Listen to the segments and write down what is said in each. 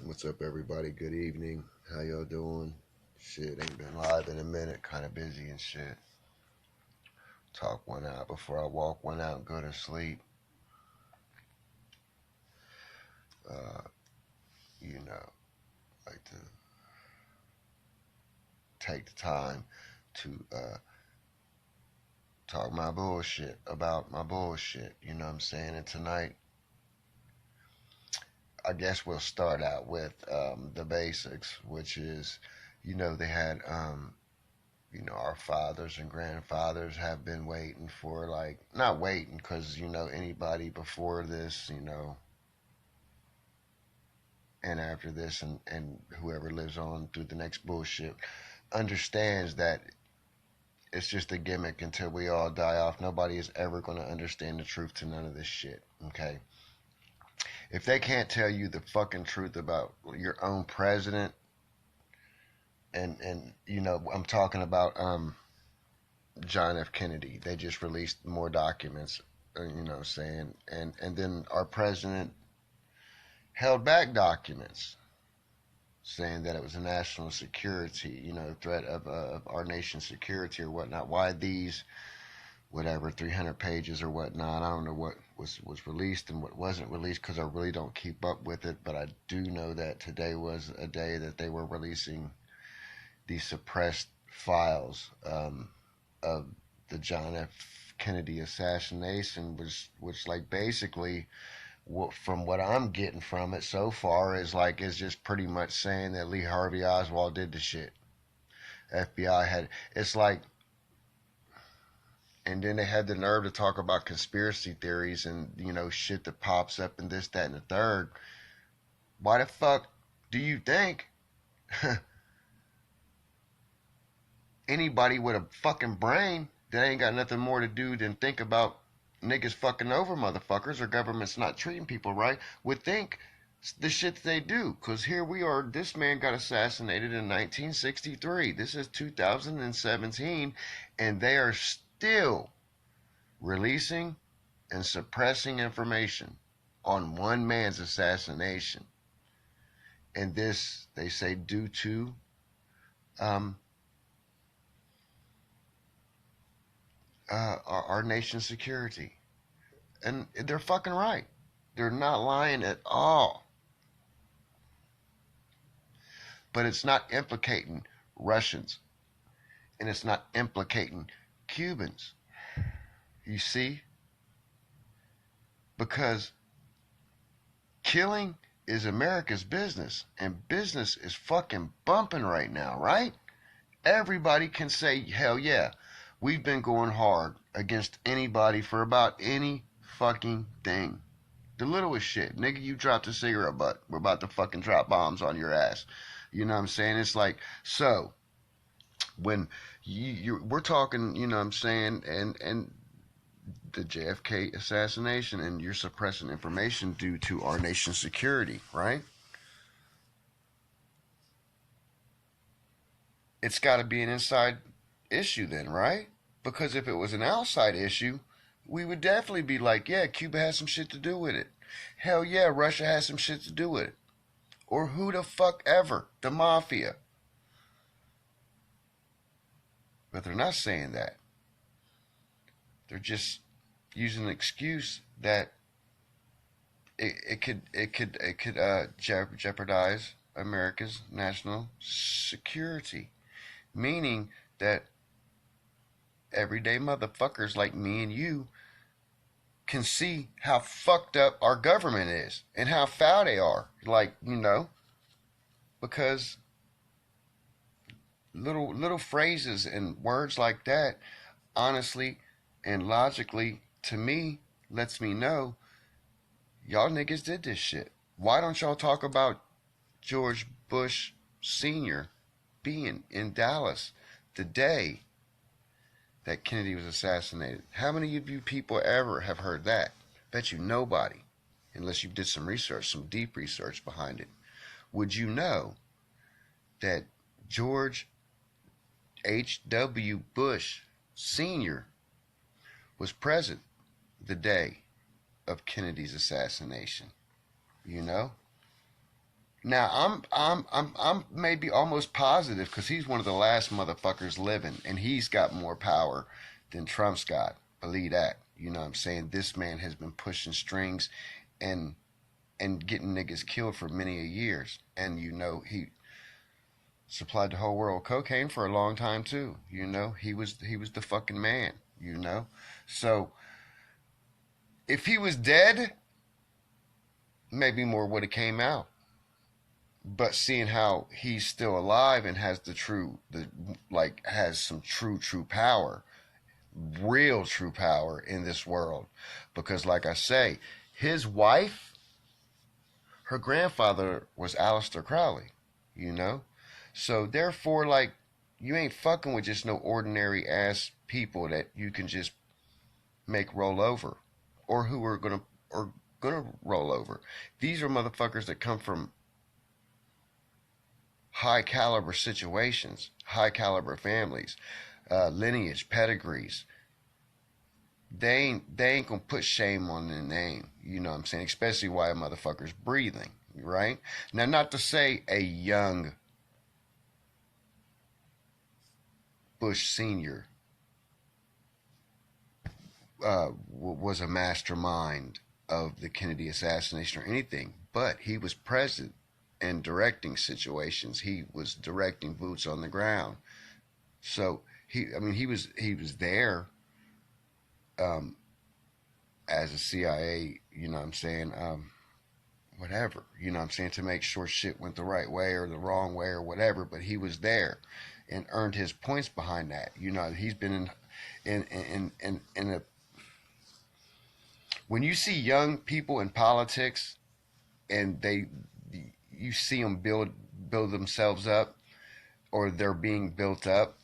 What's up, everybody? Good evening. How y'all doing? Shit, ain't been live in a minute. Kind of busy and shit. Talk one out before I walk one out and go to sleep. Uh, you know, like to take the time to talk my bullshit about my bullshit. You know what I'm saying? And tonight, I guess we'll start out with the basics, which is, they had our fathers and grandfathers have been waiting for, like, not waiting because, anybody before this, and after this, and whoever lives on through the next bullshit understands that it's just a gimmick until we all die off. Nobody is ever going to understand the truth to none of this shit, okay? If they can't tell you the fucking truth about your own president, and I'm talking about John F. Kennedy. They just released more documents, saying, and then our president held back documents saying that it was a national security, threat of our nation's security or whatnot. Why these, whatever, 300 pages or whatnot? I don't know what was released and what wasn't released because I really don't keep up with it, but I do know that today was a day that they were releasing the suppressed files of the John F. Kennedy assassination, which like basically, from what I'm getting from it so far, is just pretty much saying that Lee Harvey Oswald did the shit. FBI had, it's like, and then they had the nerve to talk about conspiracy theories and shit that pops up and this, that, and the third. Why the fuck do you think anybody with a fucking brain that ain't got nothing more to do than think about niggas fucking over motherfuckers or government's not treating people right would think the shit that they do? Because here we are, this man got assassinated in 1963. This is 2017, and they are still releasing and suppressing information on one man's assassination. And this, they say, due to our nation's security. And they're fucking right. They're not lying at all. But it's not implicating Russians. And it's not implicating Cubans. You see? Because killing is America's business. And business is fucking bumping right now, right? Everybody can say, hell yeah. We've been going hard against anybody for about any fucking thing. The littlest shit. Nigga, you dropped a cigarette butt. We're about to fucking drop bombs on your ass. You know what I'm saying? It's like, so, when we're talking, you know what I'm saying, and the JFK assassination, and you're suppressing information due to our nation's security, right? It's got to be an inside issue then, right? Because if it was an outside issue, we would definitely be like, yeah, Cuba has some shit to do with it. Hell yeah, Russia has some shit to do with it. Or who the fuck ever, the mafia. But they're not saying that. They're just using an excuse that it could jeopardize America's national security. Meaning that everyday motherfuckers like me and you can see how fucked up our government is and how foul they are. Like, because little phrases and words like that, honestly and logically, to me, lets me know y'all niggas did this shit. Why don't y'all talk about George Bush Sr. being in Dallas the day that Kennedy was assassinated? How many of you people ever have heard that? Bet you nobody, unless you did some research, some deep research behind it. Would you know that George H.W. Bush Sr. was present the day of Kennedy's assassination? You know? Now I'm maybe almost positive because he's one of the last motherfuckers living, and he's got more power than Trump's got. Believe that. You know what I'm saying? This man has been pushing strings and getting niggas killed for many a years, and you know he supplied the whole world cocaine for a long time too. You know he was the fucking man. You know, so if he was dead, maybe more would have came out. But seeing how he's still alive and has has some true power, real true power in this world, because like I say, his wife, her grandfather was Aleister Crowley, you know, so therefore like you ain't fucking with just no ordinary ass people that you can just make roll over, or who are gonna roll over. These are motherfuckers that come from high caliber situations, high caliber families, lineage, pedigrees. They ain't gonna put shame on their name. You know what I'm saying? Especially while a motherfucker's breathing, right? Now, not to say a young Bush senior was a mastermind of the Kennedy assassination or anything, but he was present and directing situations. He was directing boots on the ground. So he was there um, as a CIA. You know what I'm saying? Whatever. You know what I'm saying, to make sure shit went the right way or the wrong way or whatever. But he was there and earned his points behind that. You know, he's been in a. When you see young people in politics and you see them build themselves up, or they're being built up,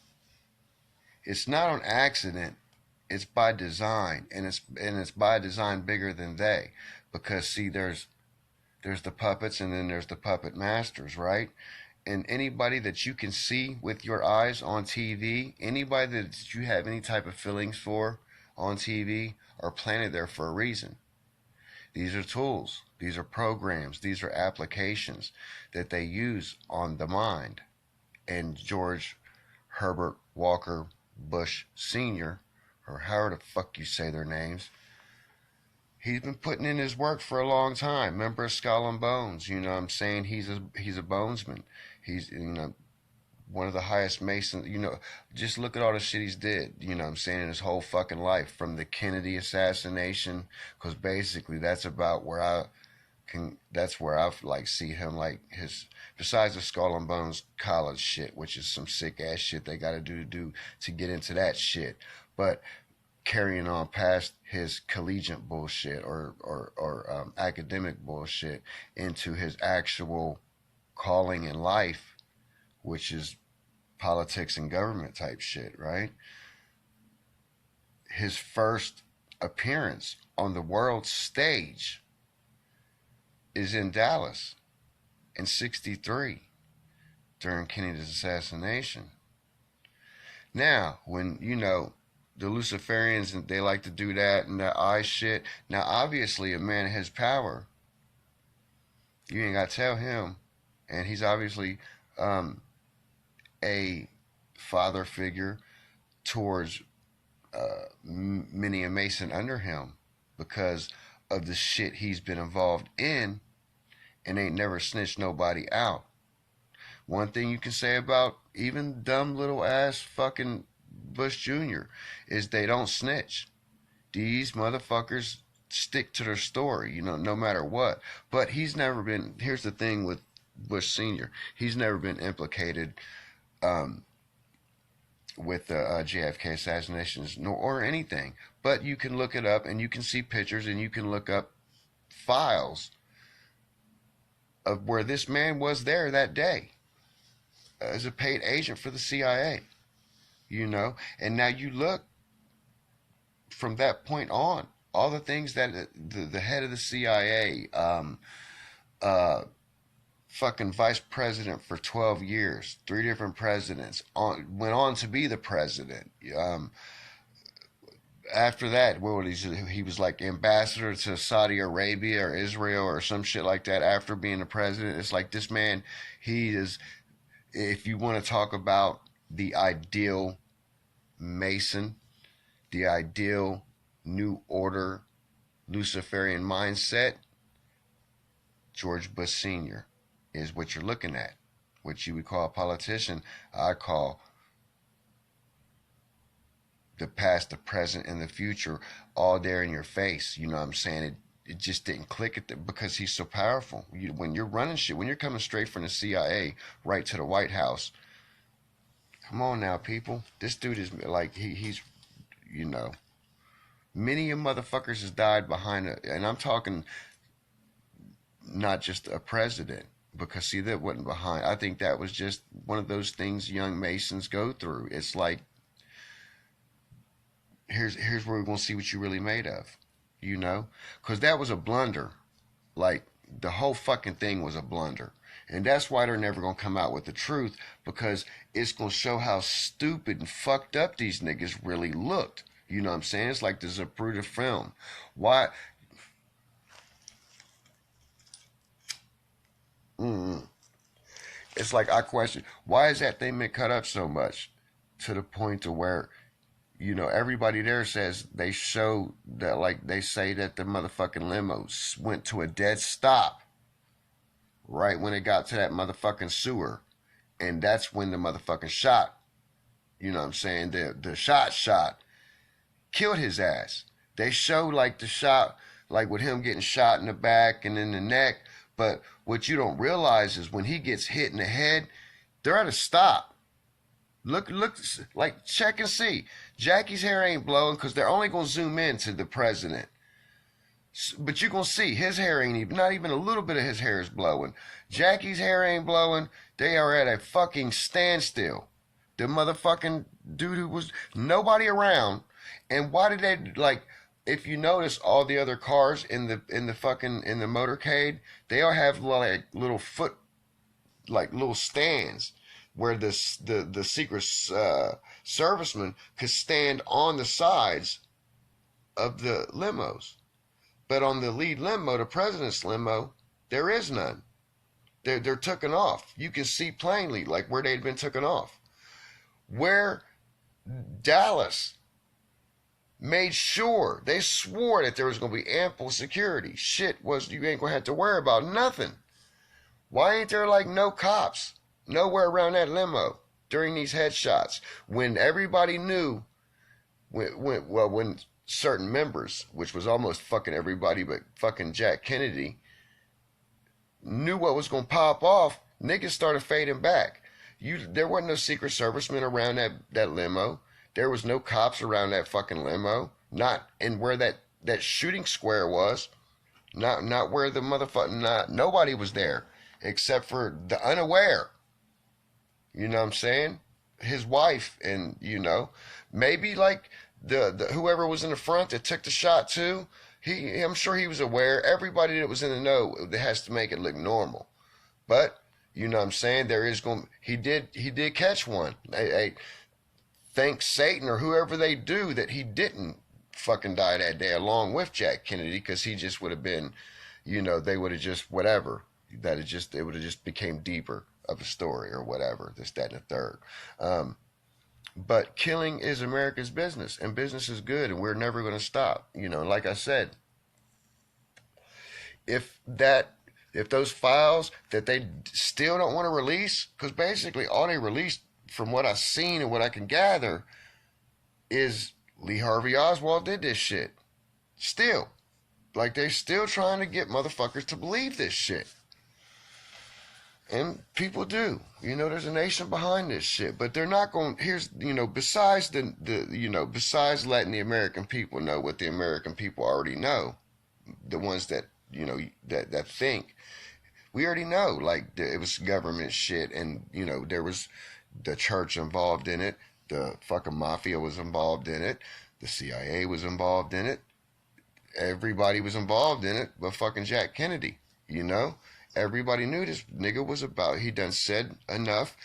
it's not on accident. It's by design, and it's by design bigger than they, because see, there's the puppets, and then there's the puppet masters, right? And anybody that you can see with your eyes on TV, anybody that you have any type of feelings for on TV, are planted there for a reason. These are tools, these are programs, these are applications that they use on the mind. And George Herbert Walker Bush Sr., or however the fuck you say their names, he's been putting in his work for a long time. Member of Skull and Bones, you know what I'm saying? He's a bonesman. He's, you know, one of the highest masons. You know, just look at all the shit he's did. You know what I'm saying, in his whole fucking life, from the Kennedy assassination, because basically that's about where that's where I like see him, like his, besides the Skull and Bones college shit, which is some sick ass shit they got to do to get into that shit, but carrying on past his collegiate bullshit or academic bullshit into his actual calling in life, which is politics and government type shit, right? His first appearance on the world stage is in Dallas in '63 during Kennedy's assassination. Now, when, you know, the Luciferians, and they like to do that and that eye shit. Now, obviously, a man has power. You ain't got to tell him. And he's obviously um, a father figure towards many a Mason under him, because of the shit he's been involved in, and ain't never snitched nobody out. One thing you can say about even dumb little ass fucking Bush Jr. is they don't snitch. These motherfuckers stick to their story, you know, no matter what. But he's never been, here's the thing with Bush Sr., he's never been implicated um, with the JFK assassinations, nor or anything. But you can look it up, and you can see pictures, and you can look up files of where this man was there that day as a paid agent for the CIA, you know. And now you look from that point on, all the things that the head of the CIA, uh, fucking vice president for 12 years, 3 different presidents, went on to be the president. after that, what was he was like ambassador to Saudi Arabia or Israel or some shit like that after being the president. It's like this man, he is, if you want to talk about the ideal Mason, the ideal New Order Luciferian mindset, George Bush Sr. is what you're looking at. What you would call a politician, I call the past, the present, and the future all there in your face. You know what I'm saying? It just didn't click at the, because he's so powerful. When you're running shit, when you're coming straight from the CIA right to the White House, come on now, people. This dude is like, he's, you know, many of motherfuckers has died behind it. And I'm talking not just a president, because see, that wasn't behind. I think that was just one of those things young Masons go through. It's like, here's where we're going to see what you're really made of, you know? Because that was a blunder. Like, the whole fucking thing was a blunder. And that's why they're never going to come out with the truth, because it's going to show how stupid and fucked up these niggas really looked. You know what I'm saying? It's like the Zapruder film. Why? It's like, I question, why is that thing been cut up so much to the point to where, you know, everybody there says they show that, like, they say that the motherfucking limos went to a dead stop right when it got to that motherfucking sewer. And that's when the motherfucking shot, you know what I'm saying, the shot killed his ass. They show, like, the shot, like, with him getting shot in the back and in the neck. But what you don't realize is when he gets hit in the head, they're at a stop. Look, like, check and see. Jackie's hair ain't blowing because they're only going to zoom in to the president. But you're going to see his hair ain't even, not even a little bit of his hair is blowing. Jackie's hair ain't blowing. They are at a fucking standstill. The motherfucking dude who was, nobody around. And why did they, like, if you notice all the other cars in the motorcade, they all have like little little stands where the Secret Servicemen could stand on the sides of the limos. But on the lead limo, the president's limo, there is none. They're taken off. You can see plainly, like, where they'd been taken off. Where Dallas made sure, they swore that there was going to be ample security. Shit was, you ain't going to have to worry about nothing. Why ain't there, like, no cops nowhere around that limo during these headshots when everybody knew, when certain members, which was almost fucking everybody but fucking Jack Kennedy, knew what was going to pop off, niggas started fading back. There wasn't no Secret Servicemen around that limo. There was no cops around that fucking limo. Not in where that shooting square was. Not where the motherfucking, nobody was there except for the unaware. You know what I'm saying? His wife, and, you know, maybe like the whoever was in the front that took the shot too. I'm sure he was aware. Everybody that was in the know, that has to make it look normal. But you know what I'm saying? He did catch one. Hey, thank Satan or whoever they do that he didn't fucking die that day along with Jack Kennedy, because he just would have been, you know, they would have just whatever. It would have just became deeper of a story or whatever, this, that, and the third. But killing is America's business, and business is good, and we're never going to stop. You know, like I said, if those files that they still don't want to release, because basically all they released, from what I've seen and what I can gather, is Lee Harvey Oswald did this shit. Still. Like, they're still trying to get motherfuckers to believe this shit. And people do. You know, there's a nation behind this shit. But they're not going, here's, you know, besides besides letting the American people know what the American people already know, the ones that, you know, that think, we already know, like, it was government shit, and, you know, there was the church involved in it, the fucking mafia was involved in it, the CIA was involved in it, everybody was involved in it but fucking Jack Kennedy, you know? Everybody knew this nigga was about, he done said enough,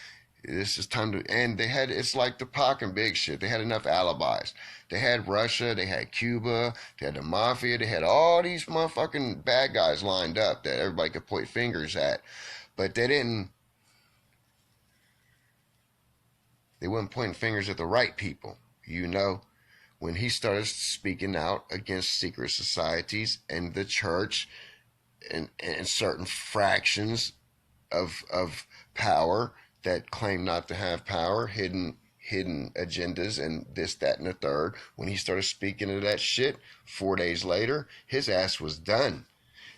This is time to, and they had, it's like the Pac and Big shit. They had enough alibis. They had Russia, they had Cuba, they had the mafia, they had all these motherfucking bad guys lined up that everybody could point fingers at. But they weren't pointing fingers at the right people, you know? When he started speaking out against secret societies and the church and certain fractions of power that claim not to have power, hidden agendas and this, that, and the third. When he started speaking of that shit, 4 days later, his ass was done.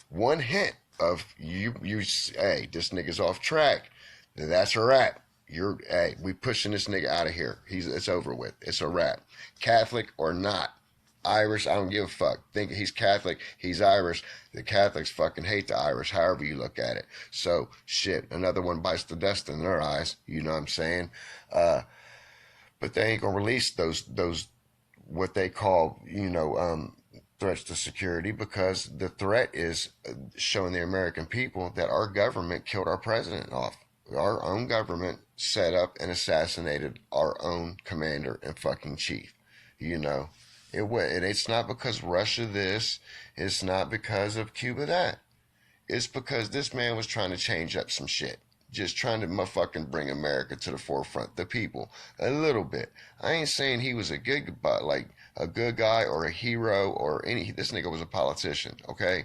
One hint of hey, this nigga's off track. That's a wrap. Hey, we pushing this nigga out of here. It's over with. It's a wrap. Catholic or not. Irish, I don't give a fuck. Think he's Catholic, he's Irish. The Catholics fucking hate the Irish, however you look at it. So, shit, another one bites the dust in their eyes, you know what I'm saying? But they ain't gonna release those what they call, threats to security, because the threat is showing the American people that our government killed our president off. Our own government set up and assassinated our own commander and fucking chief, you know? It's not because Russia this. It's not because of Cuba that. It's because this man was trying to change up some shit. Just trying to motherfucking bring America to the forefront, the people, a little bit. I ain't saying he was a good guy or a hero or any. This nigga was a politician, okay?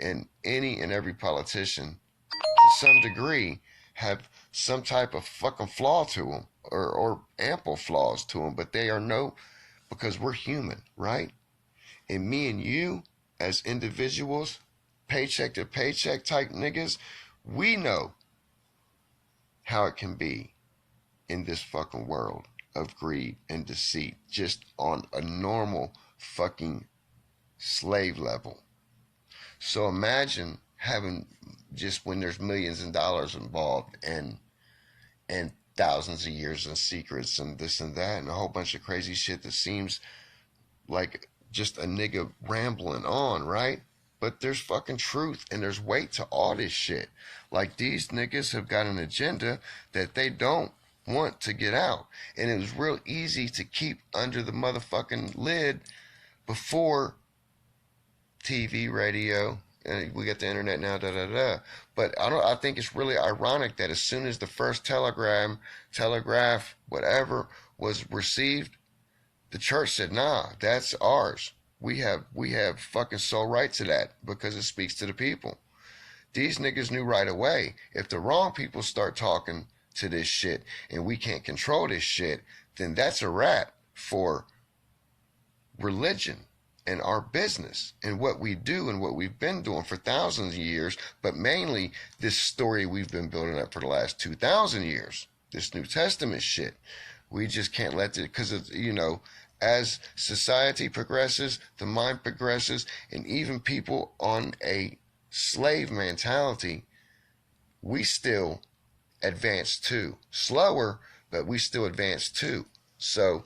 And any and every politician, to some degree, have some type of fucking flaw to them, or ample flaws to them, but they are because we're human, right? And me and you, as individuals, paycheck to paycheck type niggas, we know how it can be in this fucking world of greed and deceit, just on a normal fucking slave level. So imagine having, just when there's millions of dollars involved and thousands of years in secrets and this and that and a whole bunch of crazy shit that seems like just a nigga rambling on, right? But there's fucking truth and there's weight to all this shit. Like, these niggas have got an agenda that they don't want to get out. And it was real easy to keep under the motherfucking lid before TV, radio, and we got the internet now, But I think it's really ironic that as soon as the first telegraph, whatever, was received, the church said, nah, that's ours. We have fucking sole right to that because it speaks to the people. These niggas knew right away, if the wrong people start talking to this shit and we can't control this shit, then that's a wrap for religion and our business and what we do and what we've been doing for thousands of years, but mainly this story we've been building up for the last 2,000 years, this New Testament shit. We just can't let it, because it's, as society progresses, the mind progresses, and even people on a slave mentality, we still advance too. Slower, but we still advance too. So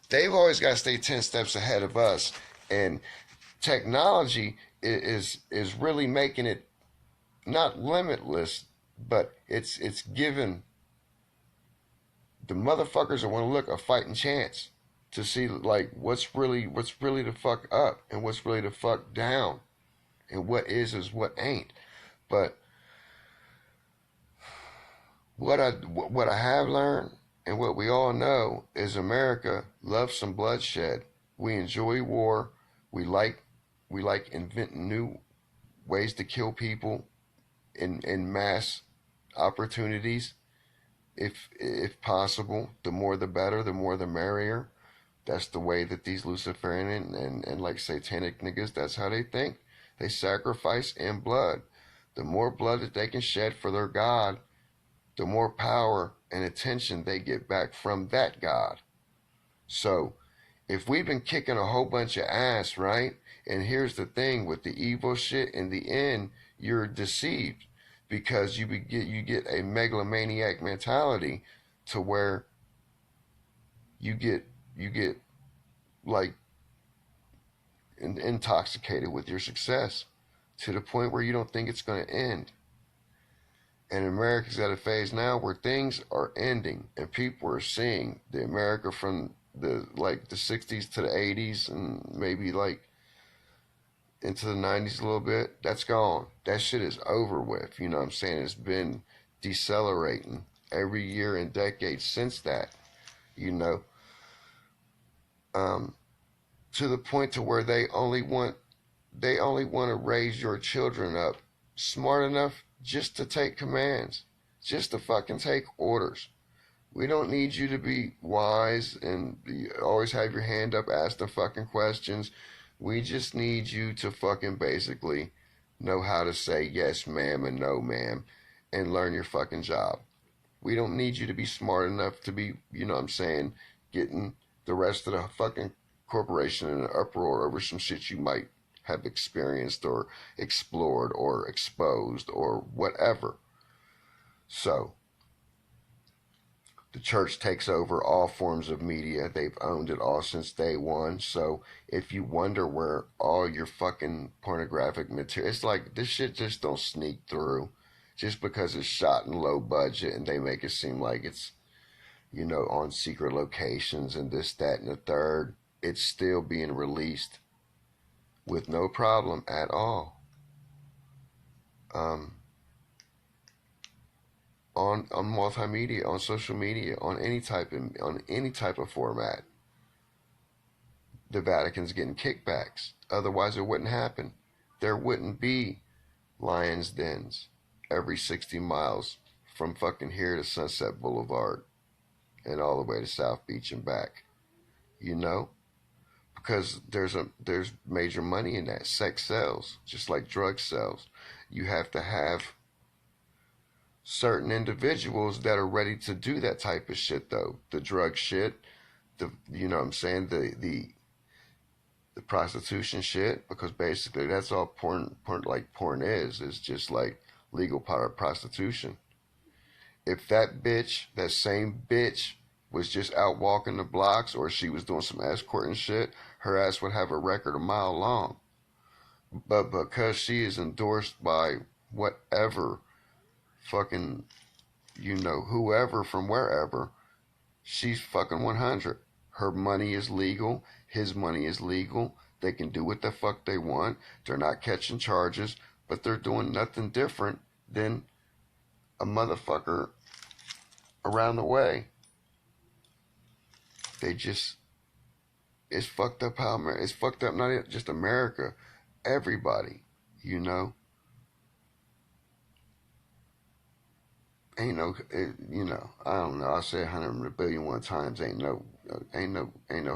they've always got to stay 10 steps ahead of us. And technology is really making it not limitless, but it's given the motherfuckers that want to look a fighting chance to see like what's really the fuck up and what's really the fuck down and what is what ain't. But what I have learned and what we all know is America loves some bloodshed. We enjoy war. We like inventing new ways to kill people in mass opportunities. If possible, the more the better, the more the merrier. That's the way that these Luciferian and like satanic niggas, that's how they think. They sacrifice in blood. The more blood that they can shed for their God, the more power and attention they get back from that God. So, if we've been kicking a whole bunch of ass, right? And here's the thing with the evil shit, in the end, you're deceived because you get a megalomaniac mentality to where you get like intoxicated with your success to the point where you don't think it's going to end. And America's at a phase now where things are ending and people are seeing the America from the the 60s to the 80s and maybe into the 90s a little bit. That's gone. That shit is over with. You know what I'm saying? It's been decelerating every year and decade since that, you know. Um, to the point to where they only want to raise your children up smart enough just to take commands, just to fucking take orders. We don't need you to be wise and always have your hand up, ask the fucking questions. We just need you to fucking basically know how to say yes, ma'am, and no, ma'am, and learn your fucking job. We don't need you to be smart enough to be, you know what I'm saying, getting the rest of the fucking corporation in an uproar over some shit you might have experienced or explored or exposed or whatever. So, the church takes over all forms of media. They've owned it all since day one. So if you wonder where all your fucking pornographic material, it's like this shit just don't sneak through just because it's shot in low budget and they make it seem like it's, on secret locations and this, that, and the third. It's still being released with no problem at all. On multimedia, on social media, on any type of format. The Vatican's getting kickbacks. Otherwise, it wouldn't happen. There wouldn't be lions' dens every 60 miles from fucking here to Sunset Boulevard and all the way to South Beach and back. You know, because there's major money in that. Sex sells, just like drug sells. You have to have certain individuals that are ready to do that type of shit, though. The drug shit, you know what I'm saying, the prostitution shit, because basically that's all porn is just like legal prostitution. If that same bitch was just out walking the blocks or she was doing some escorting shit, her ass would have a record a mile long. But because she is endorsed by whatever fucking, whoever from wherever, she's fucking 100. Her money is legal. His money is legal. They can do what the fuck they want. They're not catching charges, but they're doing nothing different than a motherfucker around the way. It's fucked up it's fucked up not just America, everybody, Ain't no, I don't know. I say 100 billion one times. Ain't no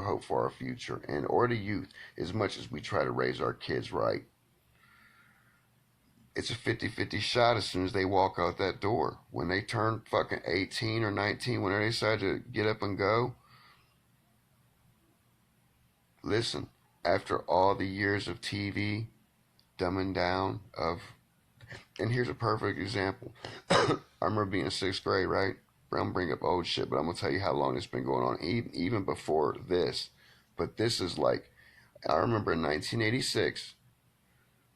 hope for our future or the youth. As much as we try to raise our kids right, it's a 50-50 shot as soon as they walk out that door. When they turn fucking 18 or 19, when they decide to get up and go, listen. After all the years of TV dumbing down and here's a perfect example. I remember being in 6th grade, right? I'm gonna bring up old shit, but I'm gonna tell you how long it's been going on, even before this. But this is I remember in 1986,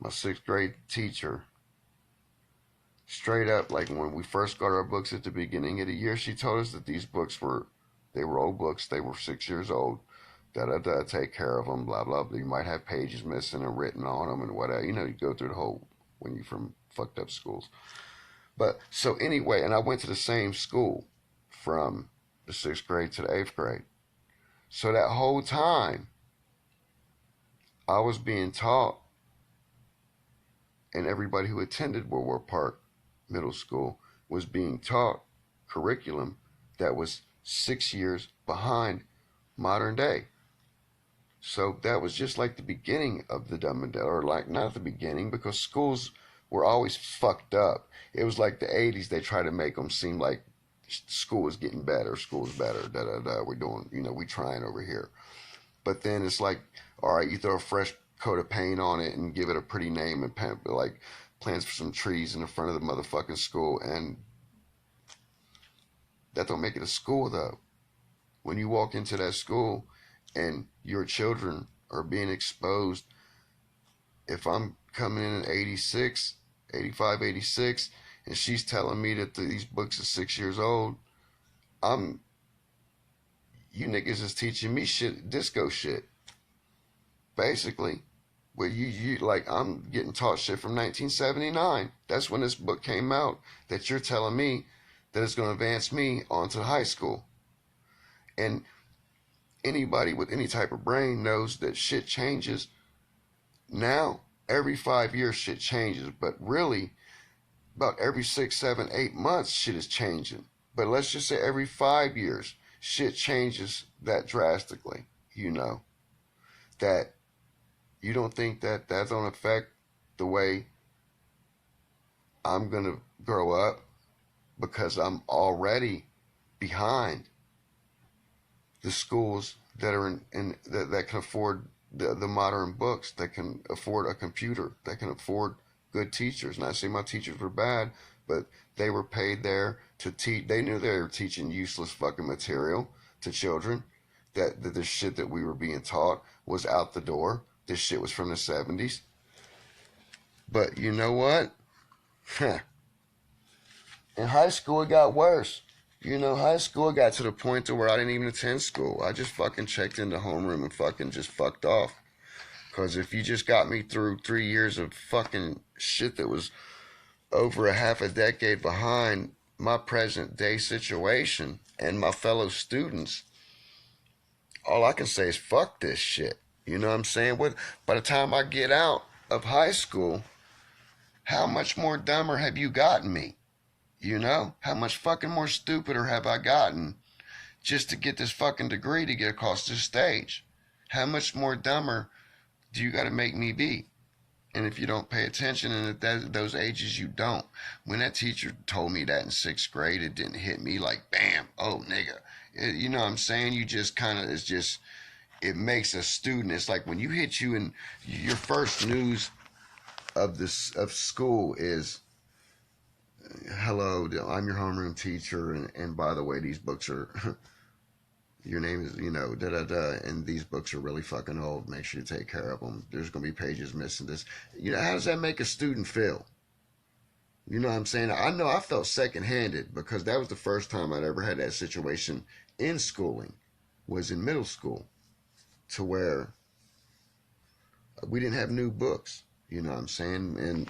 my 6th grade teacher, straight up, when we first got our books at the beginning of the year, she told us that these books were old books. They were 6 years old. Da-da-da, take care of them, blah, blah, blah. You might have pages missing and written on them and whatever. You go through the whole, when you're from fucked up schools. But, so anyway, and I went to the same school from the 6th grade to the 8th grade. So that whole time, I was being taught, and everybody who attended Woodward Park Middle School was being taught curriculum that was 6 years behind modern day. So that was just like the beginning of the dumb and or not the beginning, because schools were always fucked up. It was like the 80s. They try to make them seem like school is getting better, school's better, da-da-da, we're doing, we trying over here. But then it's like, all right, you throw a fresh coat of paint on it and give it a pretty name and plants for some trees in the front of the motherfucking school, and that don't make it a school, though. When you walk into that school and your children are being exposed, if I'm coming in 85, 86, and she's telling me that these books are 6 years old, you niggas is teaching me shit, disco shit, basically. Well, you like, I'm getting taught shit from 1979. That's when this book came out. That you're telling me that it's going to advance me onto high school. And anybody with any type of brain knows that shit changes. Now, every 5 years, shit changes. But really, about every 6, 7, 8 months, shit is changing. But let's just say every 5 years, shit changes that drastically. That you don't think that that's going to affect the way I'm going to grow up, because I'm already behind the schools that are that can afford the modern books, that can afford a computer, that can afford good teachers. Not saying my teachers were bad, but they were paid there to teach. They knew they were teaching useless fucking material to children. That the shit that we were being taught was out the door. This shit was from the 70s. But you know what? In high school, it got worse. High school got to the point to where I didn't even attend school. I just fucking checked into homeroom and fucking just fucked off. Because if you just got me through 3 years of fucking shit that was over a half a decade behind my present day situation and my fellow students, all I can say is fuck this shit. You know what I'm saying? By the time I get out of high school, how much more dumber have you gotten me? How much fucking more stupider have I gotten just to get this fucking degree to get across this stage? How much more dumber do you got to make me be? And if you don't pay attention, and at those ages you don't. When that teacher told me that in 6th grade, it didn't hit me like, bam, oh nigga. You know what I'm saying? You just kind of, it makes a student, it's like when you hit you in your first news of school is, hello, I'm your homeroom teacher, and by the way, these books are, your name is, and these books are really fucking old. Make sure you take care of them. There's going to be pages missing. This, how does that make a student feel? You know what I'm saying? I know I felt second-handed, because that was the first time I'd ever had that situation in schooling, was in middle school, to where we didn't have new books. You know what I'm saying? And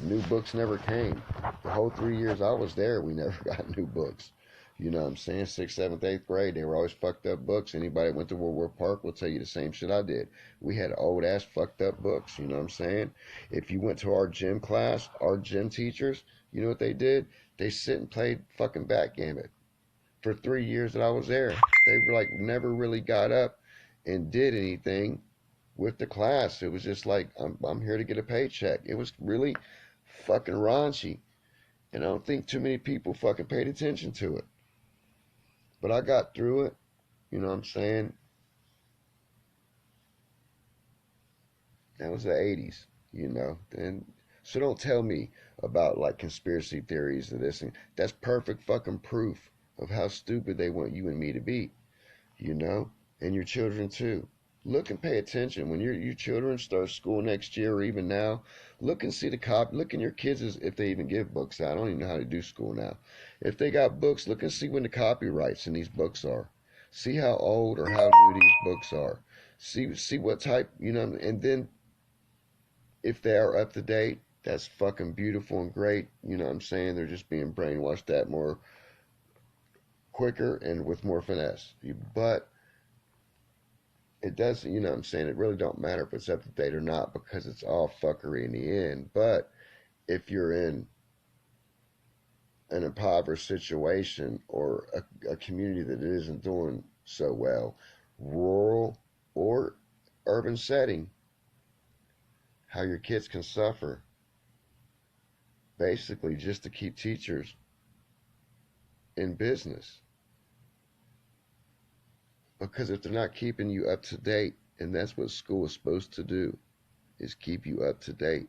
new books never came. The whole 3 years I was there, we never got new books. You know what I'm saying? 6th, 7th, 8th grade, they were always fucked up books. Anybody that went to World War Park will tell you the same shit I did. We had old ass fucked up books. You know what I'm saying? If you went to our gym class, our gym teachers, you know what they did? They sit and played fucking backgammon. For 3 years that I was there, they were like never really got up and did anything with the class. It was just like, I'm here to get a paycheck. It was really fucking raunchy. And I don't think too many people fucking paid attention to it. But I got through it. You know what I'm saying? That was the 80s, And so don't tell me about like conspiracy theories of this. And that's perfect fucking proof of how stupid they want you and me to be, And your children too. Look and pay attention. When your children start school next year or even now, look and see the copy. Look in your kids' if they even give books out. I don't even know how to do school now. If they got books, look and see when the copyrights in these books are. See how old or how new these books are. See what type, and then if they are up to date, that's fucking beautiful and great. You know what I'm saying? They're just being brainwashed that more quicker and with more finesse. But it doesn't, you know what I'm saying? It really don't matter if it's up to date or not, because it's all fuckery in the end. But if you're in an impoverished situation or a community that isn't doing so well, rural or urban setting, how your kids can suffer basically just to keep teachers in business. Because if they're not keeping you up to date, and that's what school is supposed to do, is keep you up to date.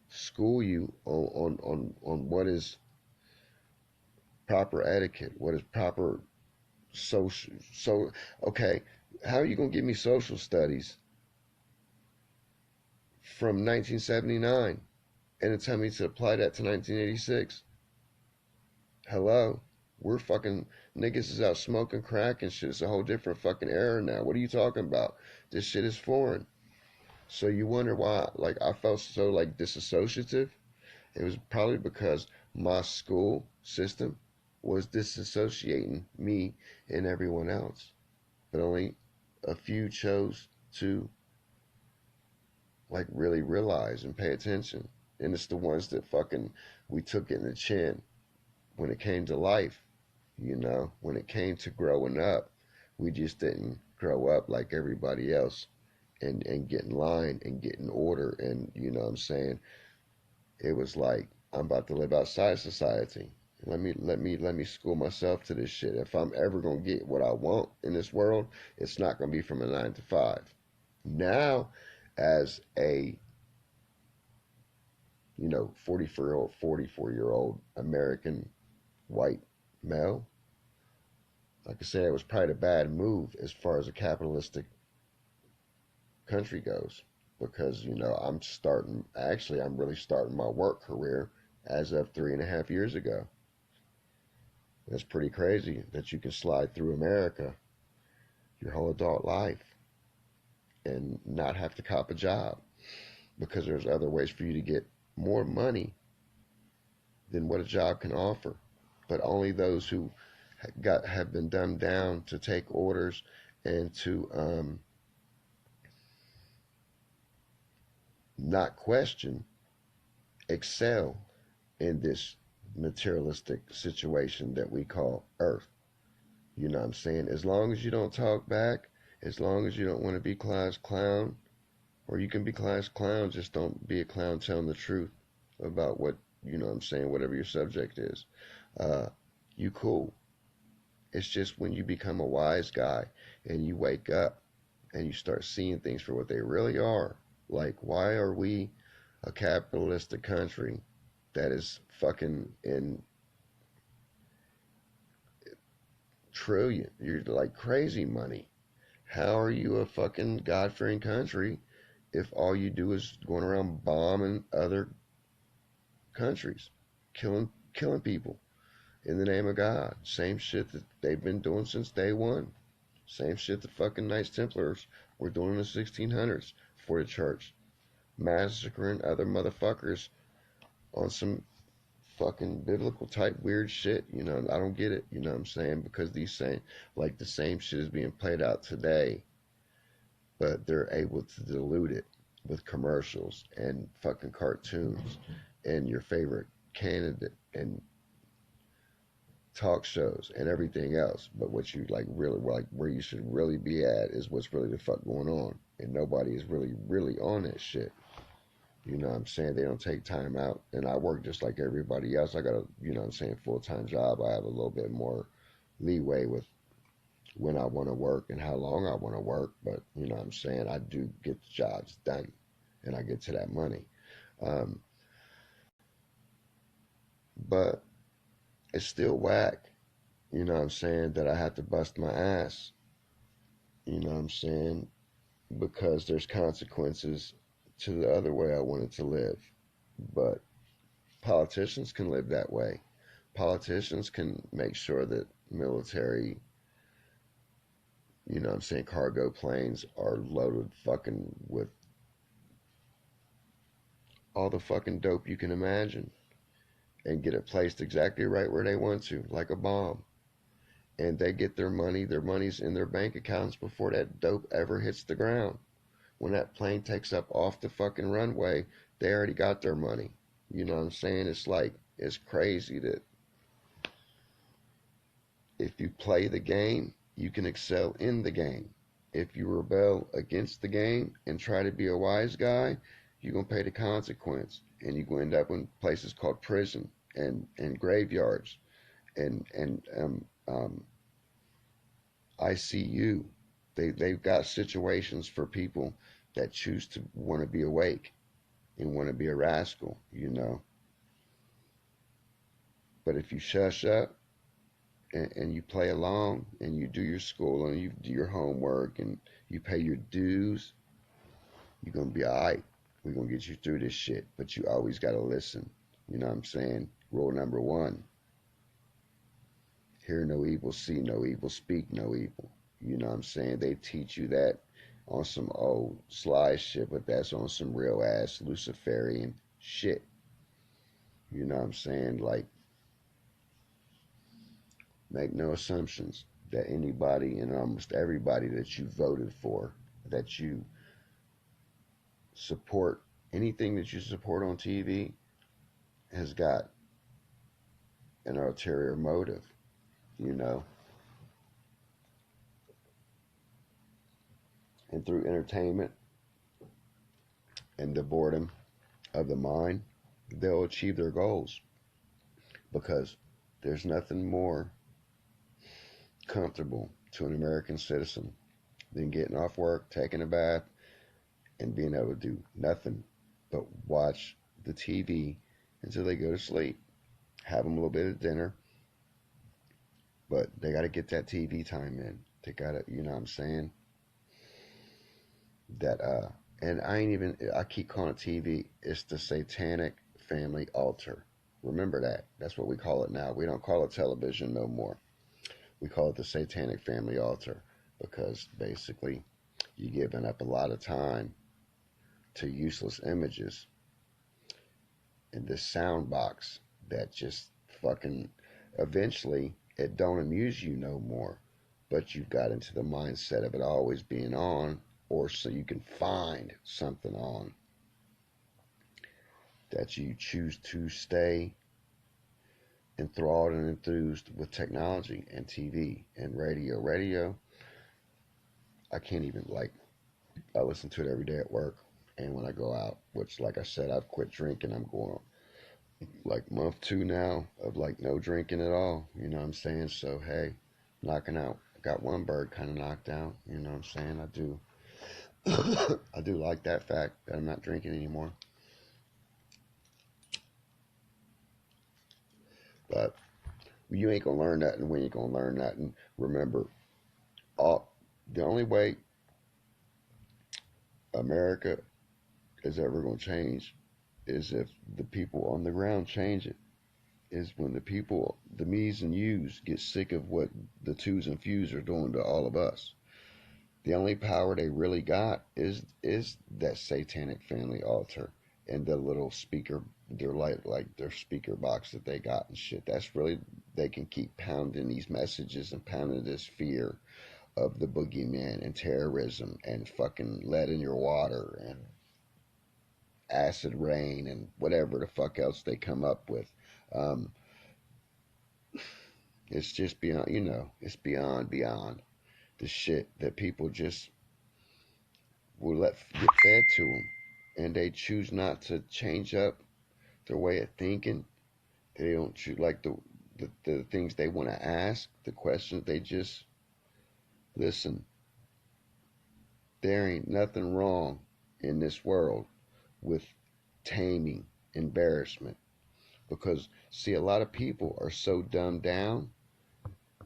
School you on what is proper etiquette, what is proper social. So, okay, how are you going to give me social studies from 1979? And to tell me to apply that to 1986? Hello? We're fucking niggas is out smoking crack and shit. It's a whole different fucking era now. What are you talking about? This shit is foreign. So you wonder why, like, I felt so, like, disassociative. It was probably because my school system was disassociating me and everyone else. But only a few chose to, like, really realize and pay attention. And it's the ones that fucking we took it in the chin when it came to life. When it came to growing up, we just didn't grow up like everybody else and get in line and get in order. And you know what I'm saying? It was like, I'm about to live outside society. Let me school myself to this shit. If I'm ever gonna get what I want in this world, it's not gonna be from a 9 to 5. Now, as a 44-year-old American white male, like I said, it was probably a bad move as far as a capitalistic country goes, because I'm really starting my work career as of 3.5 years ago. That's pretty crazy that you can slide through America your whole adult life and not have to cop a job, because there's other ways for you to get more money than what a job can offer. But only those who have been dumbed down to take orders and to not question excel in this materialistic situation that we call Earth. You know what I'm saying? As long as you don't talk back, as long as you don't want to be class clown, or you can be class clown, just don't be a clown telling the truth about what, you know what I'm saying, whatever your subject is. Uh, you cool. It's just when you become a wise guy and you wake up and you start seeing things for what they really are. Like, why are we a capitalistic country that is fucking in trillion? You're like crazy money. How are you a fucking God-fearing country if all you do is going around bombing other countries, killing people in the name of God? Same shit that they've been doing since day one. Same shit the fucking Knights Templars were doing in the 1600s for the church, massacring other motherfuckers on some fucking biblical type weird shit. I don't get it. You know what I'm saying? Because the same shit is being played out today, but they're able to dilute it with commercials and fucking cartoons and your favorite candidate and talk shows and everything else. But what you like really like where you should really be at is what's really the fuck going on. And nobody is really on that shit. You know what I'm saying? They don't take time out. And I work just like everybody else. I got a, full-time job. I have a little bit more leeway with when I want to work and how long I want to work. But, you know what I'm saying? I do get the jobs done and I get to that money. But it's still whack. You know what I'm saying? That I have to bust my ass. You know what I'm saying? Because there's consequences to the other way I wanted to live. But politicians can live that way. Politicians can make sure that military, cargo planes are loaded fucking with all the fucking dope you can imagine and get it placed exactly right where they want to, like a bomb. And they get their money's in their bank accounts before that dope ever hits the ground. When that plane takes up off the fucking runway, they already got their money. You know what I'm saying? It's crazy that if you play the game, you can excel in the game. If you rebel against the game and try to be a wise guy, you're going to pay the consequence. And you're going to end up in places called prison and graveyards and ICU. They've got situations for people that choose to want to be awake and want to be a rascal, But if you shush up and you play along and you do your school and you do your homework and you pay your dues, you're going to be all right. We're going to get you through this shit, but you always got to listen. You know what I'm saying? Rule number one, hear no evil, see no evil, speak no evil. You know what I'm saying? They teach you that on some old sly shit, but that's on some real ass Luciferian shit. You know what I'm saying? Like, make no assumptions that anybody and almost everybody that you voted for, that you support, anything that you support on TV has got an ulterior motive, you know. And through entertainment and the boredom of the mind, they'll achieve their goals, because there's nothing more comfortable to an American citizen than getting off work, taking a bath, and being able to do nothing but watch the TV until they go to sleep. Have them a little bit of dinner, but they got to get that TV time in. They got to, you know what I'm saying? That, and I keep calling it TV. It's the satanic family altar. Remember that. That's what we call it now. We don't call it television no more. We call it the satanic family altar, because basically you're giving up a lot of time to useless images in this sound box that just fucking, eventually it don't amuse you no more, but you've got into the mindset of it always being on, or so you can find something on, that you choose to stay enthralled and enthused with technology and TV and radio. Radio, I can't even, like, I listen to it every day at work and when I go out, which, like I said, I've quit drinking. I'm going on like month 2 now of like no drinking at all. You know what I'm saying? So, hey, knocking out, got one bird kind of knocked out. You know what I'm saying? I do. I do like that fact that I'm not drinking anymore. But you ain't gonna learn that, and we ain't gonna learn that. And remember, the only way America is ever gonna change is if the people on the ground change it. Is when the people, the me's and you's, get sick of what the twos and fews are doing to all of us. The only power they really got is that satanic family altar and the little speaker, their like their speaker box that they got and shit. That's really, they can keep pounding these messages and pounding this fear of the boogeyman and terrorism and fucking lead in your water and acid rain and whatever the fuck else they come up with. Um, it's just beyond, you know, it's beyond the shit that people just will let get fed to them, and they choose not to change up their way of thinking. They don't choose, like, the things they want to ask, the questions. They just listen. There ain't nothing wrong in this world with taming embarrassment, because see, a lot of people are so dumbed down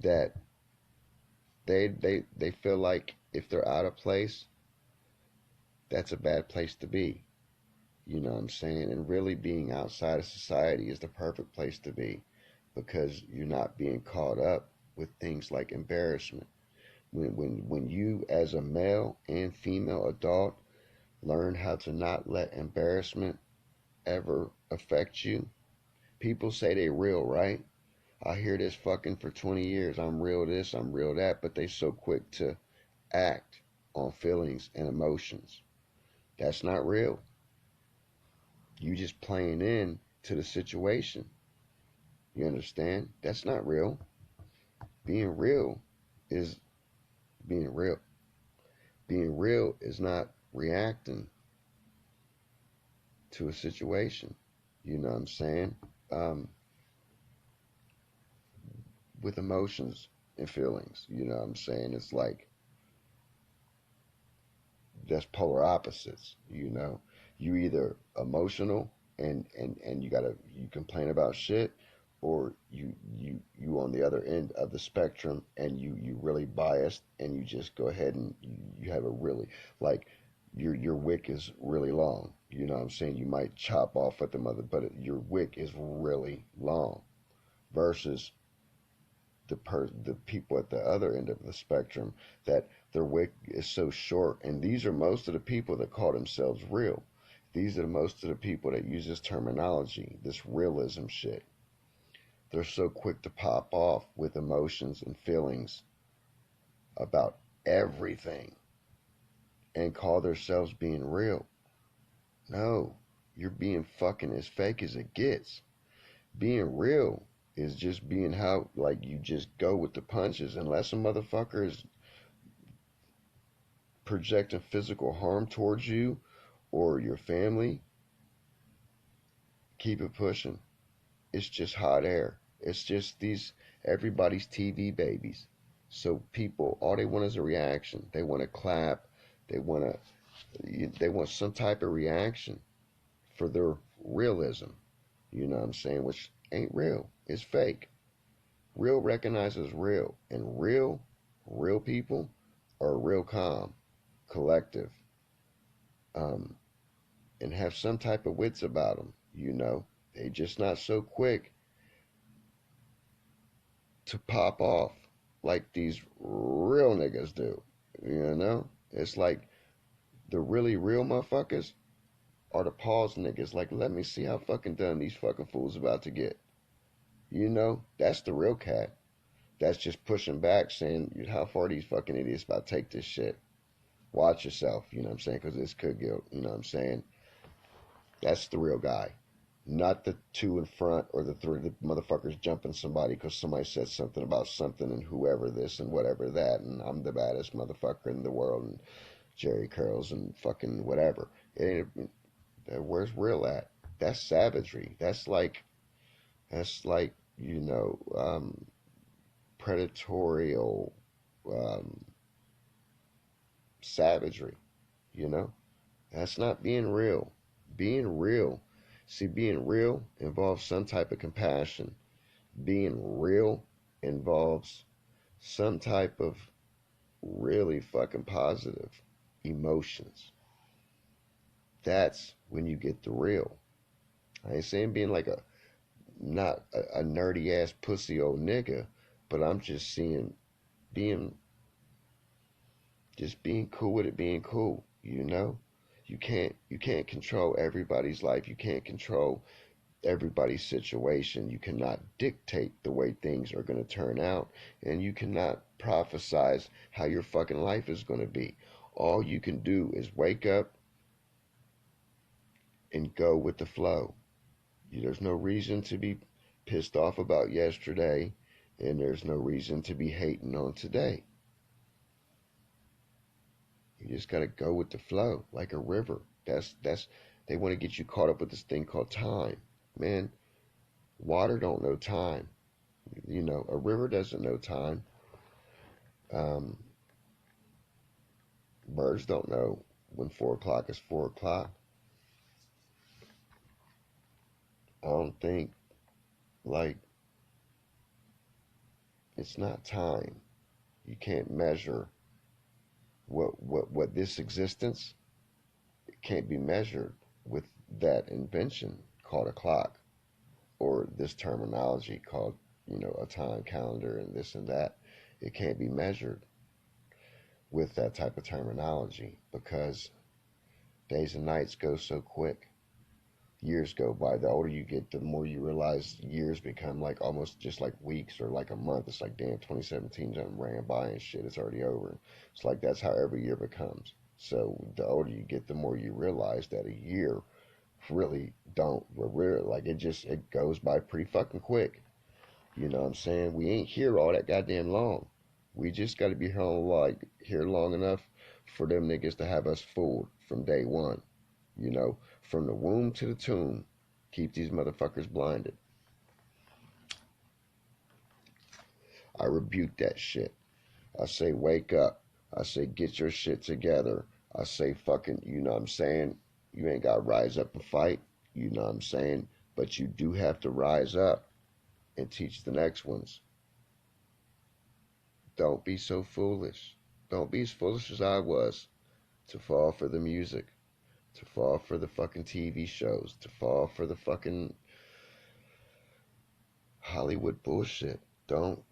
that they feel like if they're out of place, that's a bad place to be. You know what I'm saying? And really, being outside of society is the perfect place to be, because you're not being caught up with things like embarrassment. When you, as a male and female adult, learn how to not let embarrassment ever affect you. People say they real, right? I hear this fucking for 20 years. I'm real this, I'm real that, but they so quick to act on feelings and emotions. That's not real. You just playing in to the situation. You understand? That's not real. Being real is being real. Being real is not reacting to a situation. You know what I'm saying? With emotions and feelings. You know what I'm saying? It's like, that's polar opposites. You know, you either emotional and you complain about shit, or you on the other end of the spectrum, and you really biased, and you just go ahead and you have a really, like, your wick is really long. You know what I'm saying? You might chop off at the mother, but your wick is really long. Versus the people at the other end of the spectrum that their wick is so short. And these are most of the people that call themselves real. These are most of the people that use this terminology, this realism shit. They're so quick to pop off with emotions and feelings about everything and call themselves being real. No, you're being fucking as fake as it gets. Being real is just being how, like, you just go with the punches. Unless a motherfucker is projecting physical harm towards you or your family, keep it pushing. It's just hot air. It's just everybody's TV babies. So people, all they want is a reaction. They want to clap. They want they want some type of reaction for their realism. You know what I'm saying? Which ain't real. It's fake. Real recognizes real. And real people are real calm, collective, um, and have some type of wits about them. You know, they just not so quick to pop off like these real niggas do. You know, it's like the really real motherfuckers are the pause niggas. Like, let me see how fucking done these fucking fools about to get. You know, that's the real cat. That's just pushing back, saying, how far these fucking idiots about to take this shit. Watch yourself, you know what I'm saying? Because this could get, you know what I'm saying? That's the real guy. Not the two in front or the three the motherfuckers jumping somebody because somebody said something about something and whoever this and whatever that and I'm the baddest motherfucker in the world and Jerry curls and fucking whatever. It ain't, where's real at? That's savagery. That's like you know predatorial um, savagery. You know, that's not being real. Being real, see, being real involves some type of compassion. Being real involves some type of really fucking positive emotions. That's when you get the real. I ain't saying being like not a nerdy ass pussy old nigga, but I'm just seeing being just being cool with it being cool, you know? You can't control everybody's life. You can't control everybody's situation. You cannot dictate the way things are going to turn out, and you cannot prophesize how your fucking life is going to be. All you can do is wake up and go with the flow. There's no reason to be pissed off about yesterday, and there's no reason to be hating on today. You just got to go with the flow like a river. That's they want to get you caught up with this thing called time. Man, water don't know time. You know, a river doesn't know time. Um, birds don't know when 4 o'clock is 4 o'clock. I don't think like it's not time. You can't measure what this existence. It can't be measured with that invention called a clock or this terminology called a time calendar and this and that. It can't be measured with that type of terminology because days and nights go so quick. Years go by. The older you get, the more you realize years become like almost just like weeks or like a month. It's like, damn, 2017 just ran by and shit, it's already over. It's like that's how every year becomes. So the older you get, the more you realize that a year really don't, like it goes by pretty fucking quick. You know what I'm saying? We ain't here all that goddamn long. We just got to be here long enough for them niggas to have us fooled from day one. You know, from the womb to the tomb, keep these motherfuckers blinded. I rebuke that shit. I say wake up. I say get your shit together. I say fucking, you know what I'm saying? You ain't got to rise up and fight. You know what I'm saying? But you do have to rise up and teach the next ones. Don't be so foolish. Don't be as foolish as I was. to fall for the music, to fall for the fucking TV shows, to fall for the fucking Hollywood bullshit. Don't,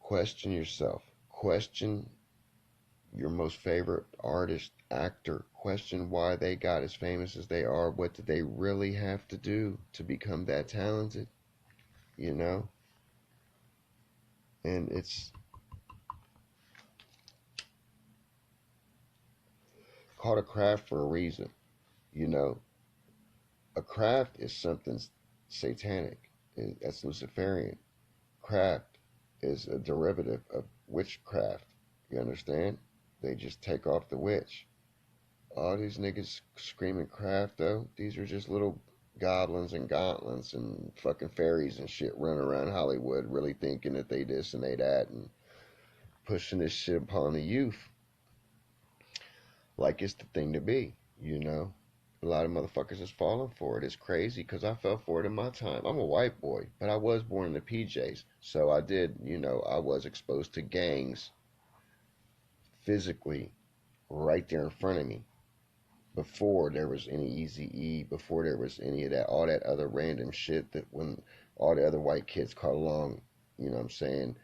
question yourself. Question your most favorite artist, actor. Question why they got as famous as they are. What did they really have to do to become that talented? You know? And it's called a craft for a reason. You know? A craft is something satanic. That's Luciferian. Craft is a derivative of witchcraft. You understand? They just take off the witch. All these niggas screaming craft, though, these are just little goblins and gauntlets and fucking fairies and shit running around Hollywood really thinking that they this and they that and pushing this shit upon the youth like it's the thing to be, A lot of motherfuckers is falling for it. It's crazy because I fell for it in my time. I'm a white boy, but I was born in the PJs. So I did, I was exposed to gangs physically right there in front of me before there was any Eazy-E, before there was any of that, all that other random shit that when all the other white kids caught along, you know what I'm saying?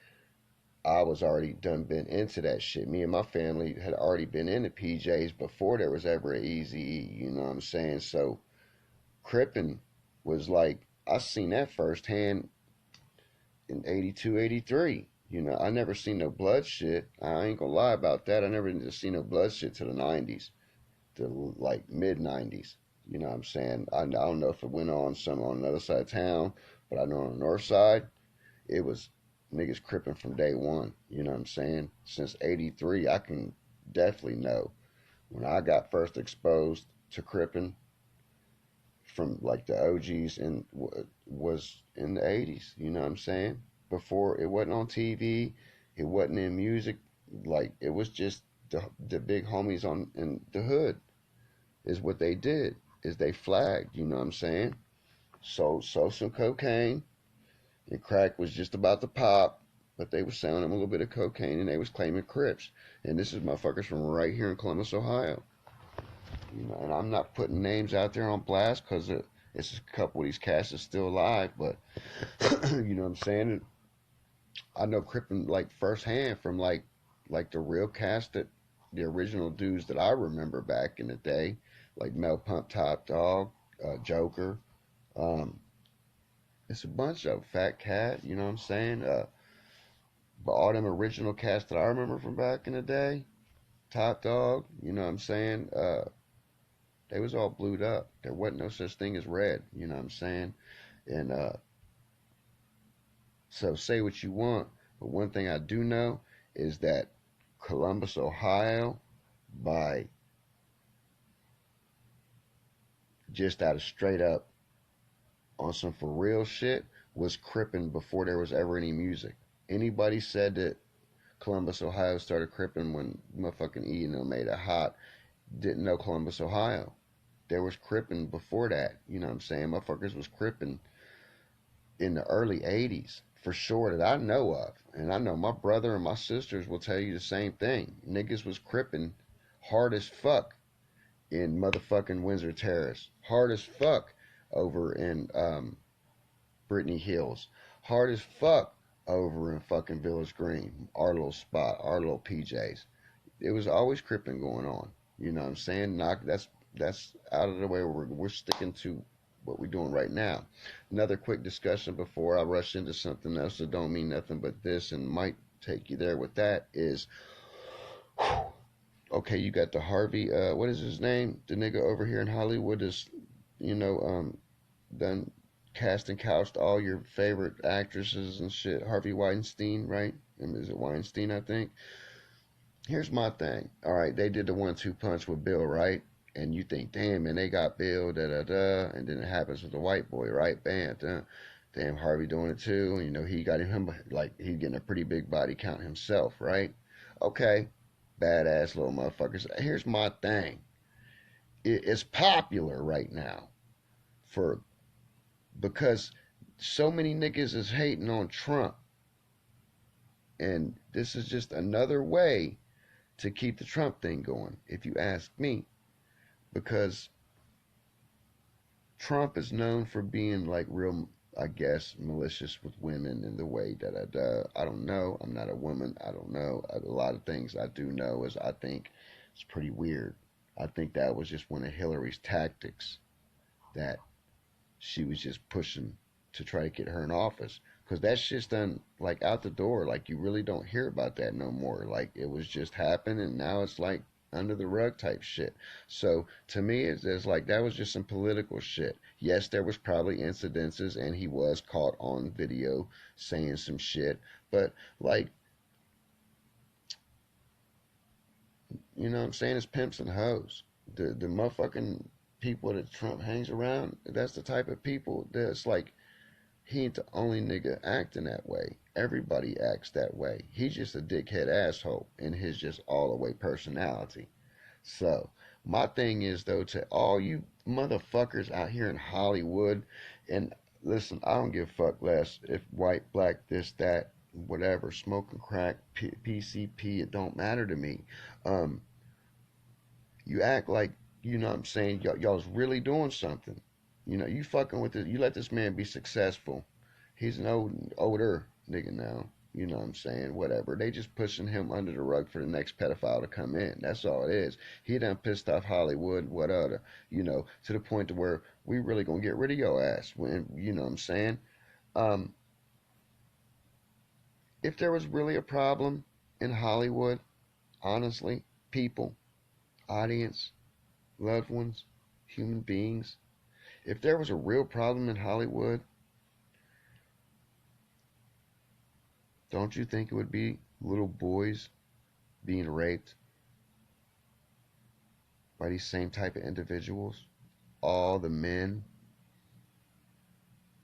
I was already been into that shit. Me and my family had already been into PJs before there was ever an Eazy-E, you know what I'm saying? So Crippin' was like, I seen that firsthand in 82, 83. I never seen no blood shit. I ain't gonna lie about that. I never seen no blood shit to the 90s. The like mid 90s. You know what I'm saying? I don't know if it went on some on the other side of town, but I know on the north side, it was niggas cripping from day one. You know what I'm saying? Since 83, I can definitely know when I got first exposed to cripping from like the OGs and was in the 80s. You know what I'm saying? Before it wasn't on TV, it wasn't in music. Like it was just the big homies on in the hood. Is what they did, is they flagged, you know what I'm saying? So some cocaine, and crack was just about to pop, but they was selling them a little bit of cocaine, and they was claiming Crips. And this is motherfuckers from right here in Columbus, Ohio. And I'm not putting names out there on blast, because it's a couple of these cats is still alive, but, you know what I'm saying? I know Crippin' like firsthand from like the real cast that, the original dudes that I remember back in the day, like Mel Pump, Top Dog, Joker. Um, it's a bunch of Fat Cat, you know what I'm saying? But all them original cast that I remember from back in the day, Top Dog, you know what I'm saying? They was all blued up. There wasn't no such thing as red, you know what I'm saying? And so say what you want, but one thing I do know is that Columbus, Ohio, by just out of straight up on some for real shit, was crippin' before there was ever any music. Anybody said that Columbus, Ohio started crippin' when motherfucking E and them made it hot, didn't know Columbus, Ohio. There was crippin' before that, you know what I'm saying? Motherfuckers was crippin' in the early 80s, for sure, that I know of. And I know my brother and my sisters will tell you the same thing. Niggas was crippin' hard as fuck in motherfucking Windsor Terrace. Hard as fuck over in Brittany Hills. Hard as fuck over in fucking Village Green. Our little spot, our little PJs. It was always cripping going on. You know what I'm saying? That's out of the way. We're sticking to what we're doing right now. Another quick discussion before I rush into something else that don't mean nothing but this and might take you there with that is, okay, you got the Harvey, what is his name? The nigga over here in Hollywood is, done cast and couched all your favorite actresses and shit. Harvey Weinstein, right? And is it Weinstein, I think? Here's my thing. All right, they did the 1-2 punch with Bill, right? And you think, damn, man, they got Bill, da-da-da. And then it happens with the white boy, right? Bam, damn, Harvey doing it too. He got him, like, he's getting a pretty big body count himself, right? Okay, badass little motherfuckers. Here's my thing. It's popular right now because so many niggas is hating on Trump. And this is just another way to keep the Trump thing going, if you ask me, because Trump is known for being like real, I guess, malicious with women in the way that I don't know. I'm not a woman. I don't know. A lot of things I do know is I think it's pretty weird. I think that was just one of Hillary's tactics that she was just pushing to try to get her in office. Because that shit's done like out the door. Like you really don't hear about that no more. Like it was just happened and now it's like under the rug type shit. So to me, it's like that was just some political shit. Yes, there was probably incidences and he was caught on video saying some shit. But like, you know what I'm saying? It's pimps and hoes. The motherfucking people that Trump hangs around, that's the type of people that's like, he ain't the only nigga acting that way. Everybody acts that way. He's just a dickhead asshole in his just all the way personality. So, my thing is though, to all you motherfuckers out here in Hollywood, and listen, I don't give a fuck less if white, black, this, that, whatever, smoking crack, PCP, it don't matter to me. Um, you act like, you know what I'm saying, y'all's really doing something. You know, you fucking with it. You let this man be successful. He's an older nigga now. You know what I'm saying? Whatever. They just pushing him under the rug for the next pedophile to come in. That's all it is. He done pissed off Hollywood, what other, you know, to the point to where we really gonna get rid of your ass. When you know what I'm saying? Um, if there was really a problem in Hollywood, honestly, people, audience, loved ones, human beings, if there was a real problem in Hollywood, don't you think it would be little boys being raped by these same type of individuals? All the men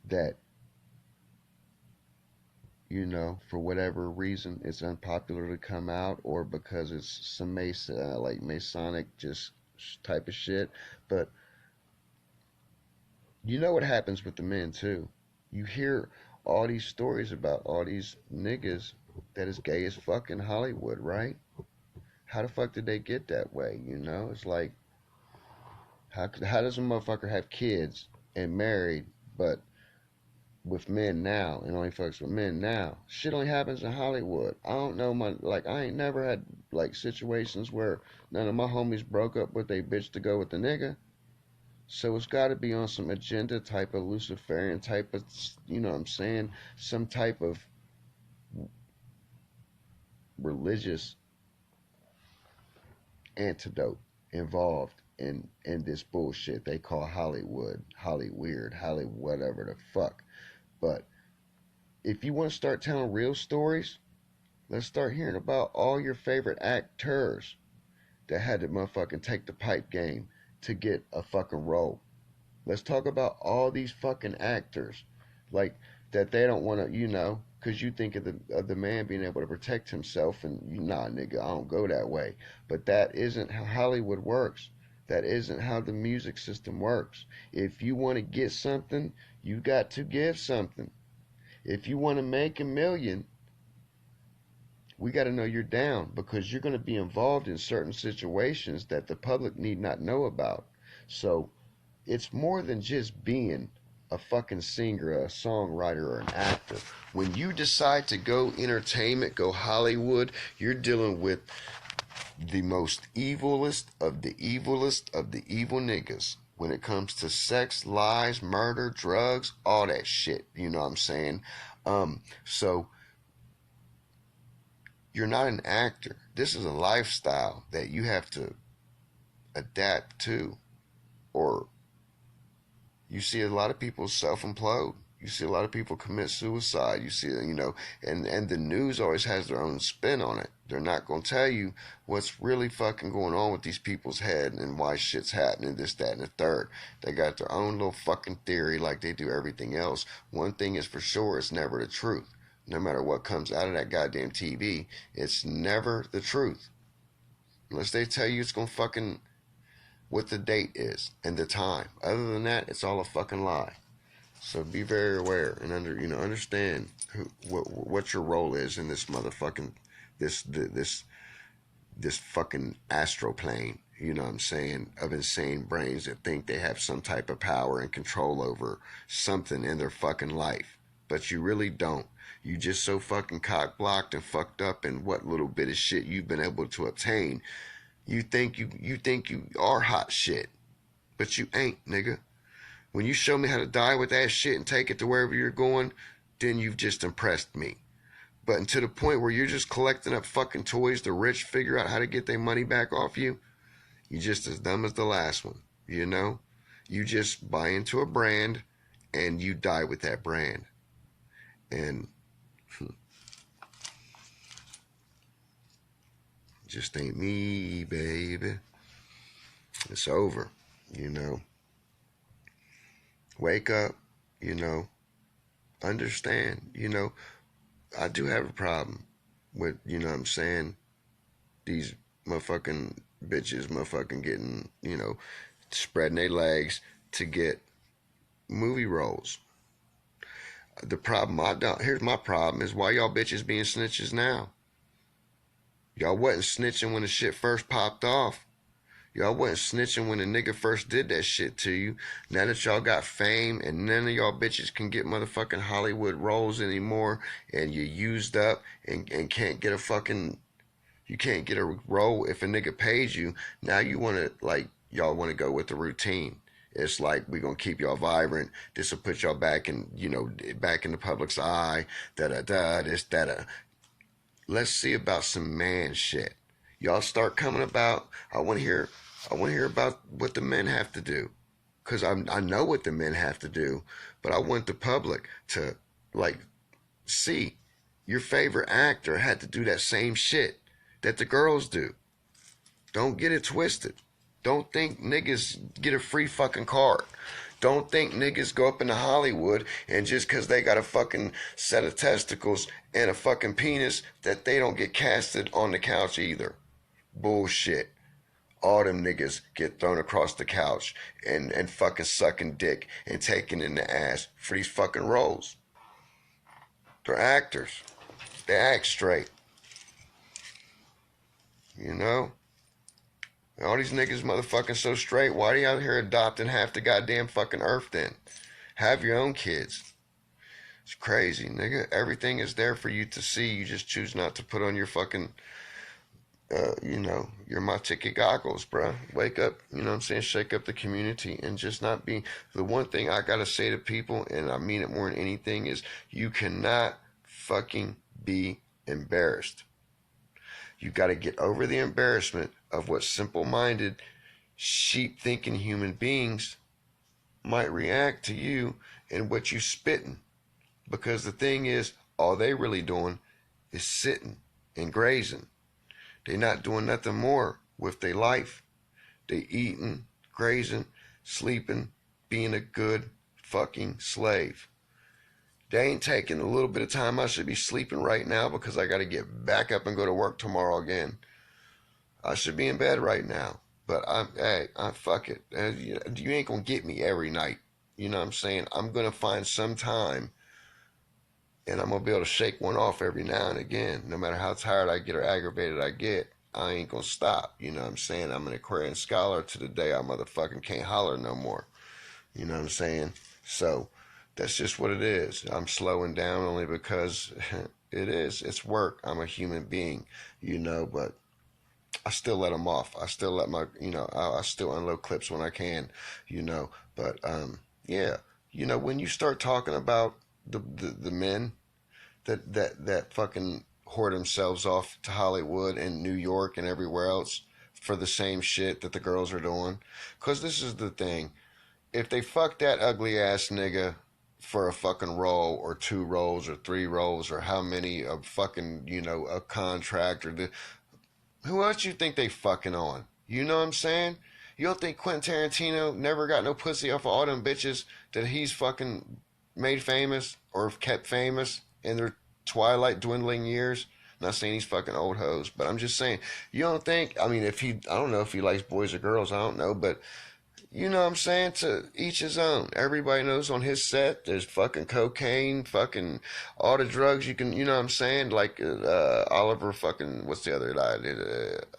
that, you know, for whatever reason, it's unpopular to come out, or because it's some like Masonic just type of shit. But you know what happens with the men too. You hear all these stories about all these niggas that is gay as fuck in Hollywood, right? How the fuck did they get that way? You know, it's like how does a motherfucker have kids and married, but with men now and only fucks with men now? Shit only happens in Hollywood. I don't know I ain't never had like situations where none of my homies broke up with a bitch to go with the nigga. So it's got to be on some agenda type of Luciferian type of, you know what I'm saying, some type of religious antidote involved in this bullshit they call Hollywood, Holly weird, Holly whatever the fuck. But if you want to start telling real stories, let's start hearing about all your favorite actors that had to motherfucking take the pipe game to get a fucking role. Let's talk about all these fucking actors, like that they don't want to, you know, because you think of the man being able to protect himself, and you, nah, nigga, I don't go that way. But that isn't how Hollywood works. That isn't how the music system works. If you want to get something, you got to give something. If you want to make a million, we got to know you're down, because you're going to be involved in certain situations that the public need not know about. So it's more than just being a fucking singer, a songwriter, or an actor. When you decide to go entertainment, go Hollywood, you're dealing with the most evilest of the evilest of the evil niggas. When it comes to sex, lies, murder, drugs, all that shit. You know what I'm saying? So you're not an actor. This is a lifestyle that you have to adapt to, or you see a lot of people self-implode. You see a lot of people commit suicide. You see, you know, and the news always has their own spin on it. They're not going to tell you what's really fucking going on with these people's head and why shit's happening, this, that, and the third. They got their own little fucking theory like they do everything else. One thing is for sure, it's never the truth. No matter what comes out of that goddamn TV, it's never the truth. Unless they tell you it's going to fucking what the date is and the time. Other than that, it's all a fucking lie. So be very aware and understand what your role is in this motherfucking this this fucking astroplane, you know what I'm saying, of insane brains that think they have some type of power and control over something in their fucking life. But you really don't. You just so fucking cock blocked and fucked up in what little bit of shit you've been able to obtain. You think you are hot shit, but you ain't, nigga. When you show me how to die with that shit and take it to wherever you're going, then you've just impressed me. But to the point where you're just collecting up fucking toys, the rich figure out how to get their money back off you, you're just as dumb as the last one, you know? You just buy into a brand and you die with that brand. And just ain't me, baby. It's over, you know? Wake up, you know? Understand, you know? I do have a problem with, you know what I'm saying, these motherfucking bitches motherfucking getting, you know, spreading their legs to get movie roles. The problem here's my problem is why y'all bitches being snitches now. Y'all wasn't snitching when the shit first popped off. Y'all wasn't snitching when the nigga first did that shit to you. Now that y'all got fame and none of y'all bitches can get motherfucking Hollywood roles anymore and you used up and can't get a fucking, you can't get a role if a nigga pays you. Now you want to, like, y'all want to go with the routine. It's like, we gonna keep y'all vibrant. This will put y'all back in, you know, back in the public's eye. Da-da-da, this, da-da. Let's see about some man shit. Y'all start coming about, I want to hear about what the men have to do. Because I know what the men have to do. But I want the public to, like, see your favorite actor had to do that same shit that the girls do. Don't get it twisted. Don't think niggas get a free fucking card. Don't think niggas go up into Hollywood and just because they got a fucking set of testicles and a fucking penis that they don't get casted on the couch either. Bullshit. All them niggas get thrown across the couch and fucking sucking dick and taken in the ass for these fucking roles. They're actors. They act straight. You know? All these niggas motherfucking so straight. Why are you out here adopting half the goddamn fucking earth then? Have your own kids. It's crazy, nigga. Everything is there for you to see. You just choose not to put on your fucking, you know, your my ticket goggles, bruh. Wake up, you know what I'm saying? Shake up the community and just not be. The one thing I gotta say to people, and I mean it more than anything, is you cannot fucking be embarrassed. You gotta get over the embarrassment of what simple-minded, sheep-thinking human beings might react to you and what you spitting. Because the thing is, all they really doing is sitting and grazing. They not doing nothing more with their life. They eating, grazing, sleeping, being a good fucking slave. They ain't taking a little bit of time I should be sleeping right now because I got to get back up and go to work tomorrow again. I should be in bed right now. But fuck it. You ain't going to get me every night. You know what I'm saying? I'm going to find some time and I'm going to be able to shake one off every now and again. No matter how tired I get or aggravated I get, I ain't going to stop. You know what I'm saying? I'm an Aquarian scholar to the day I motherfucking can't holler no more. You know what I'm saying? So that's just what it is. I'm slowing down only because it is. It's work. I'm a human being, you know, but I still let them off. I still let my, you know, I still unload clips when I can, you know. But, yeah, you know, when you start talking about the men that fucking whore themselves off to Hollywood and New York and everywhere else for the same shit that the girls are doing. Because this is the thing. If they fuck that ugly ass nigga for a fucking role or 2 roles or 3 roles or how many a fucking, you know, a contract or who else you think they fucking on? You know what I'm saying? You don't think Quentin Tarantino never got no pussy off of all them bitches that he's fucking made famous or kept famous in their twilight dwindling years? I'm not saying he's fucking old hoes, but I'm just saying, you don't think, I mean, I don't know if he likes boys or girls, I don't know, but you know what I'm saying? To each his own. Everybody knows on his set there's fucking cocaine, fucking all the drugs you can, you know what I'm saying? Like Oliver fucking, what's the other guy?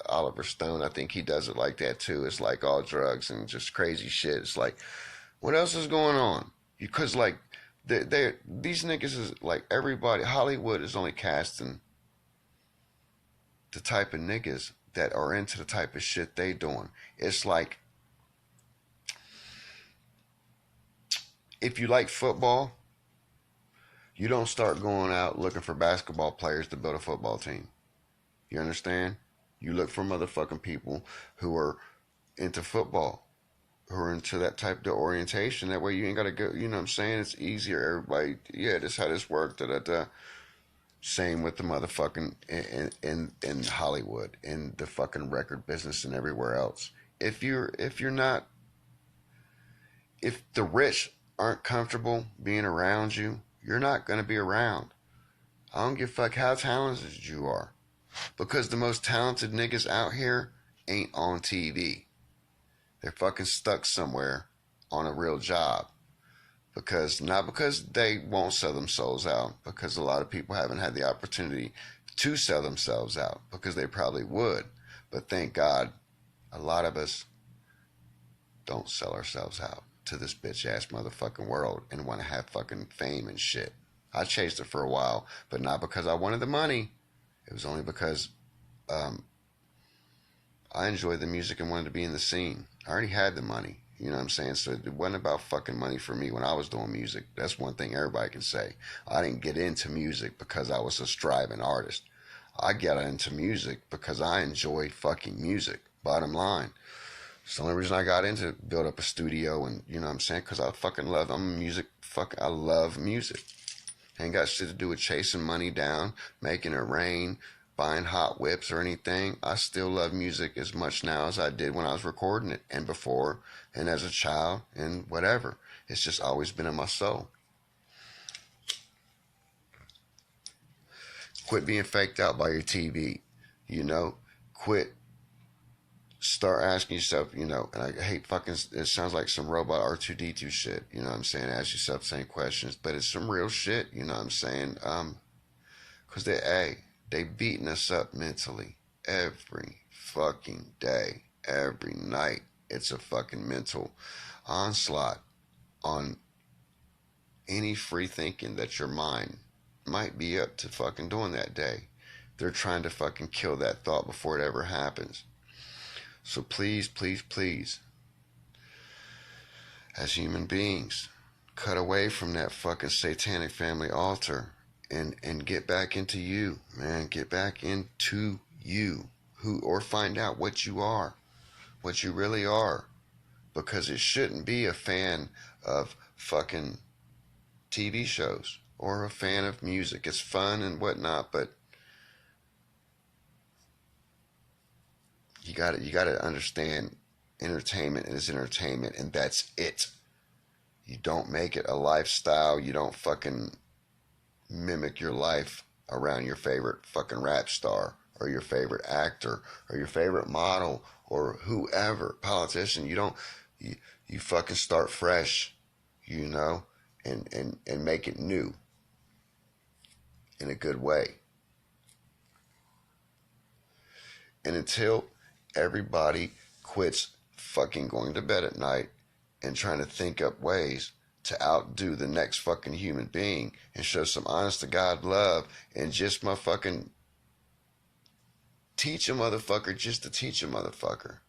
Oliver Stone, I think he does it like that too. It's like all drugs and just crazy shit. It's like, what else is going on? Because like, these niggas is like everybody, Hollywood is only casting the type of niggas that are into the type of shit they doing. It's like, if you like football, you don't start going out looking for basketball players to build a football team. You understand? You look for motherfucking people who are into football, who are into that type of orientation. That way you ain't got to go, you know what I'm saying? It's easier. Everybody, yeah, this is how this works. Da, da, da. Same with the motherfucking in Hollywood, in the fucking record business and everywhere else. If the rich aren't comfortable being around you, you're not going to be around. I don't give a fuck how talented you are. Because the most talented niggas out here ain't on TV. They're fucking stuck somewhere on a real job. Not because they won't sell themselves out, because a lot of people haven't had the opportunity to sell themselves out, because they probably would. But thank God, a lot of us don't sell ourselves out to this bitch ass motherfucking world and want to have fucking fame and shit. I chased it for a while, but not because I wanted the money. It was only because I enjoyed the music and wanted to be in the scene. I already had the money. You know what I'm saying? So it wasn't about fucking money for me when I was doing music. That's one thing everybody can say. I didn't get into music because I was a striving artist. I got into music because I enjoyed fucking music. Bottom line. It's the only reason I got into build up a studio and, you know what I'm saying? Because I fucking love, I love music. Ain't got shit to do with chasing money down, making it rain, buying hot whips or anything. I still love music as much now as I did when I was recording it and before and as a child and whatever. It's just always been in my soul. Quit being faked out by your TV, you know? Start asking yourself, you know, and I hate fucking, it sounds like some robot R2D2 shit, you know what I'm saying? Ask yourself the same questions, but it's some real shit, you know what I'm saying? Because they beating us up mentally every fucking day, every night. It's a fucking mental onslaught on any free thinking that your mind might be up to fucking doing that day. They're trying to fucking kill that thought before it ever happens. So please, please, please, as human beings, cut away from that fucking satanic family altar and get back into you, man. Get back into you, or find out what you are, what you really are, because it shouldn't be a fan of fucking TV shows or a fan of music. It's fun and whatnot, but you gotta understand, entertainment is entertainment, and that's it. You don't make it a lifestyle. You don't fucking mimic your life around your favorite fucking rap star or your favorite actor or your favorite model or whoever, politician. You fucking start fresh, you know, and make it new in a good way. And until everybody quits fucking going to bed at night and trying to think up ways to outdo the next fucking human being and show some honest to God love and just motherfucking teach a motherfucker just to teach a motherfucker.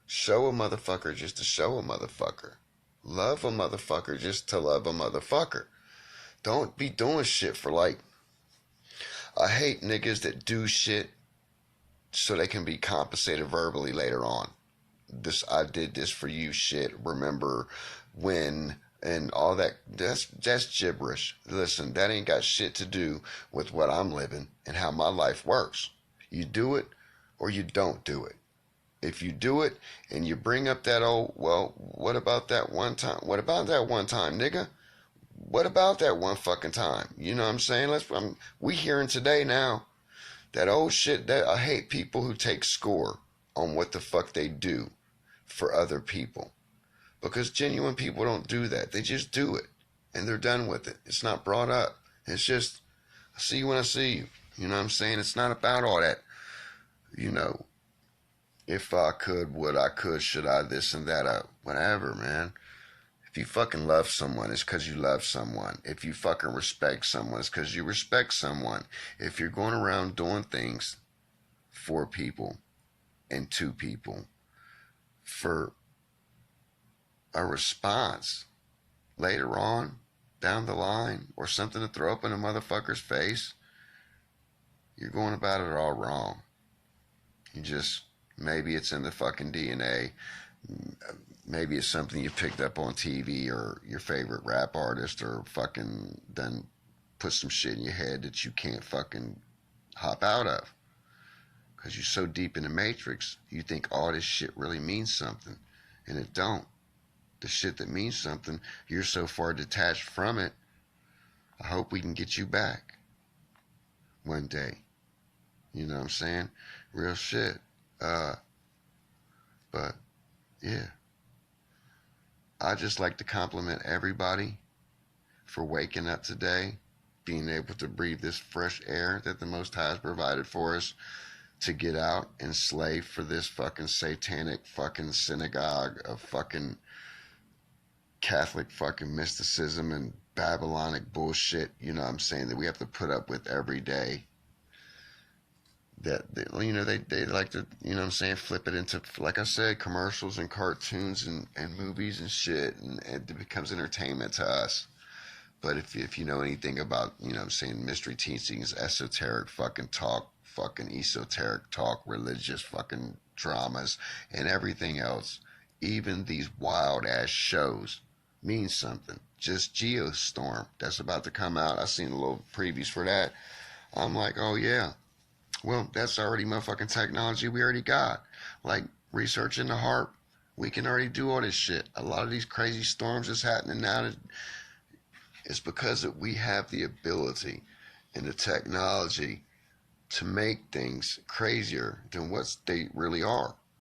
Show a motherfucker just to show a motherfucker. Love a motherfucker just to love a motherfucker. Don't be doing shit for like, I hate niggas that do shit so they can be compensated verbally later on. I did this for you shit, remember when, and all that. That's gibberish. Listen, that ain't got shit to do with what I'm living and how my life works. You do it or you don't do it. If you do it and you bring up that old, well, what about that one time? What about that one time, nigga? What about that one fucking time? You know what I'm saying? We hearing today now. That old shit, that I hate people who take score on what the fuck they do for other people. Because genuine people don't do that. They just do it. And they're done with it. It's not brought up. It's just, I see you when I see you. You know what I'm saying? It's not about all that, you know, if I could, would I, could, should I, this and that, whatever, man. If you fucking love someone, it's because you love someone. If you fucking respect someone, it's because you respect someone. If you're going around doing things for people and to people for a response later on, down the line, or something to throw up in a motherfucker's face, you're going about it all wrong. You just, maybe it's in the fucking DNA. Maybe it's something you picked up on TV, or your favorite rap artist, or fucking done put some shit in your head that you can't fucking hop out of. Because you're so deep in the matrix, you think all this shit really means something. And it don't. The shit that means something, you're so far detached from it. I hope we can get you back one day. You know what I'm saying? Real shit. But yeah, I just like to compliment everybody for waking up today, being able to breathe this fresh air that the Most High has provided for us, to get out and slave for this fucking satanic fucking synagogue of fucking Catholic fucking mysticism and Babylonic bullshit, you know what I'm saying, that we have to put up with every day. That, you know, they like to, you know what I'm saying, flip it into, like I said, commercials and cartoons and movies and shit, and it becomes entertainment to us. But if you know anything about, you know what I'm saying, mystery teachings, esoteric fucking talk, fucking esoteric talk, religious fucking dramas, and everything else, even these wild ass shows means something. Just Geostorm, that's about to come out. I seen a little previews for that. I'm like, oh yeah. Well, that's already motherfucking technology we already got. Like researching the HARP. We can already do all this shit. A lot of these crazy storms that's happening now, it's because we have the ability and the technology to make things crazier than what they really are.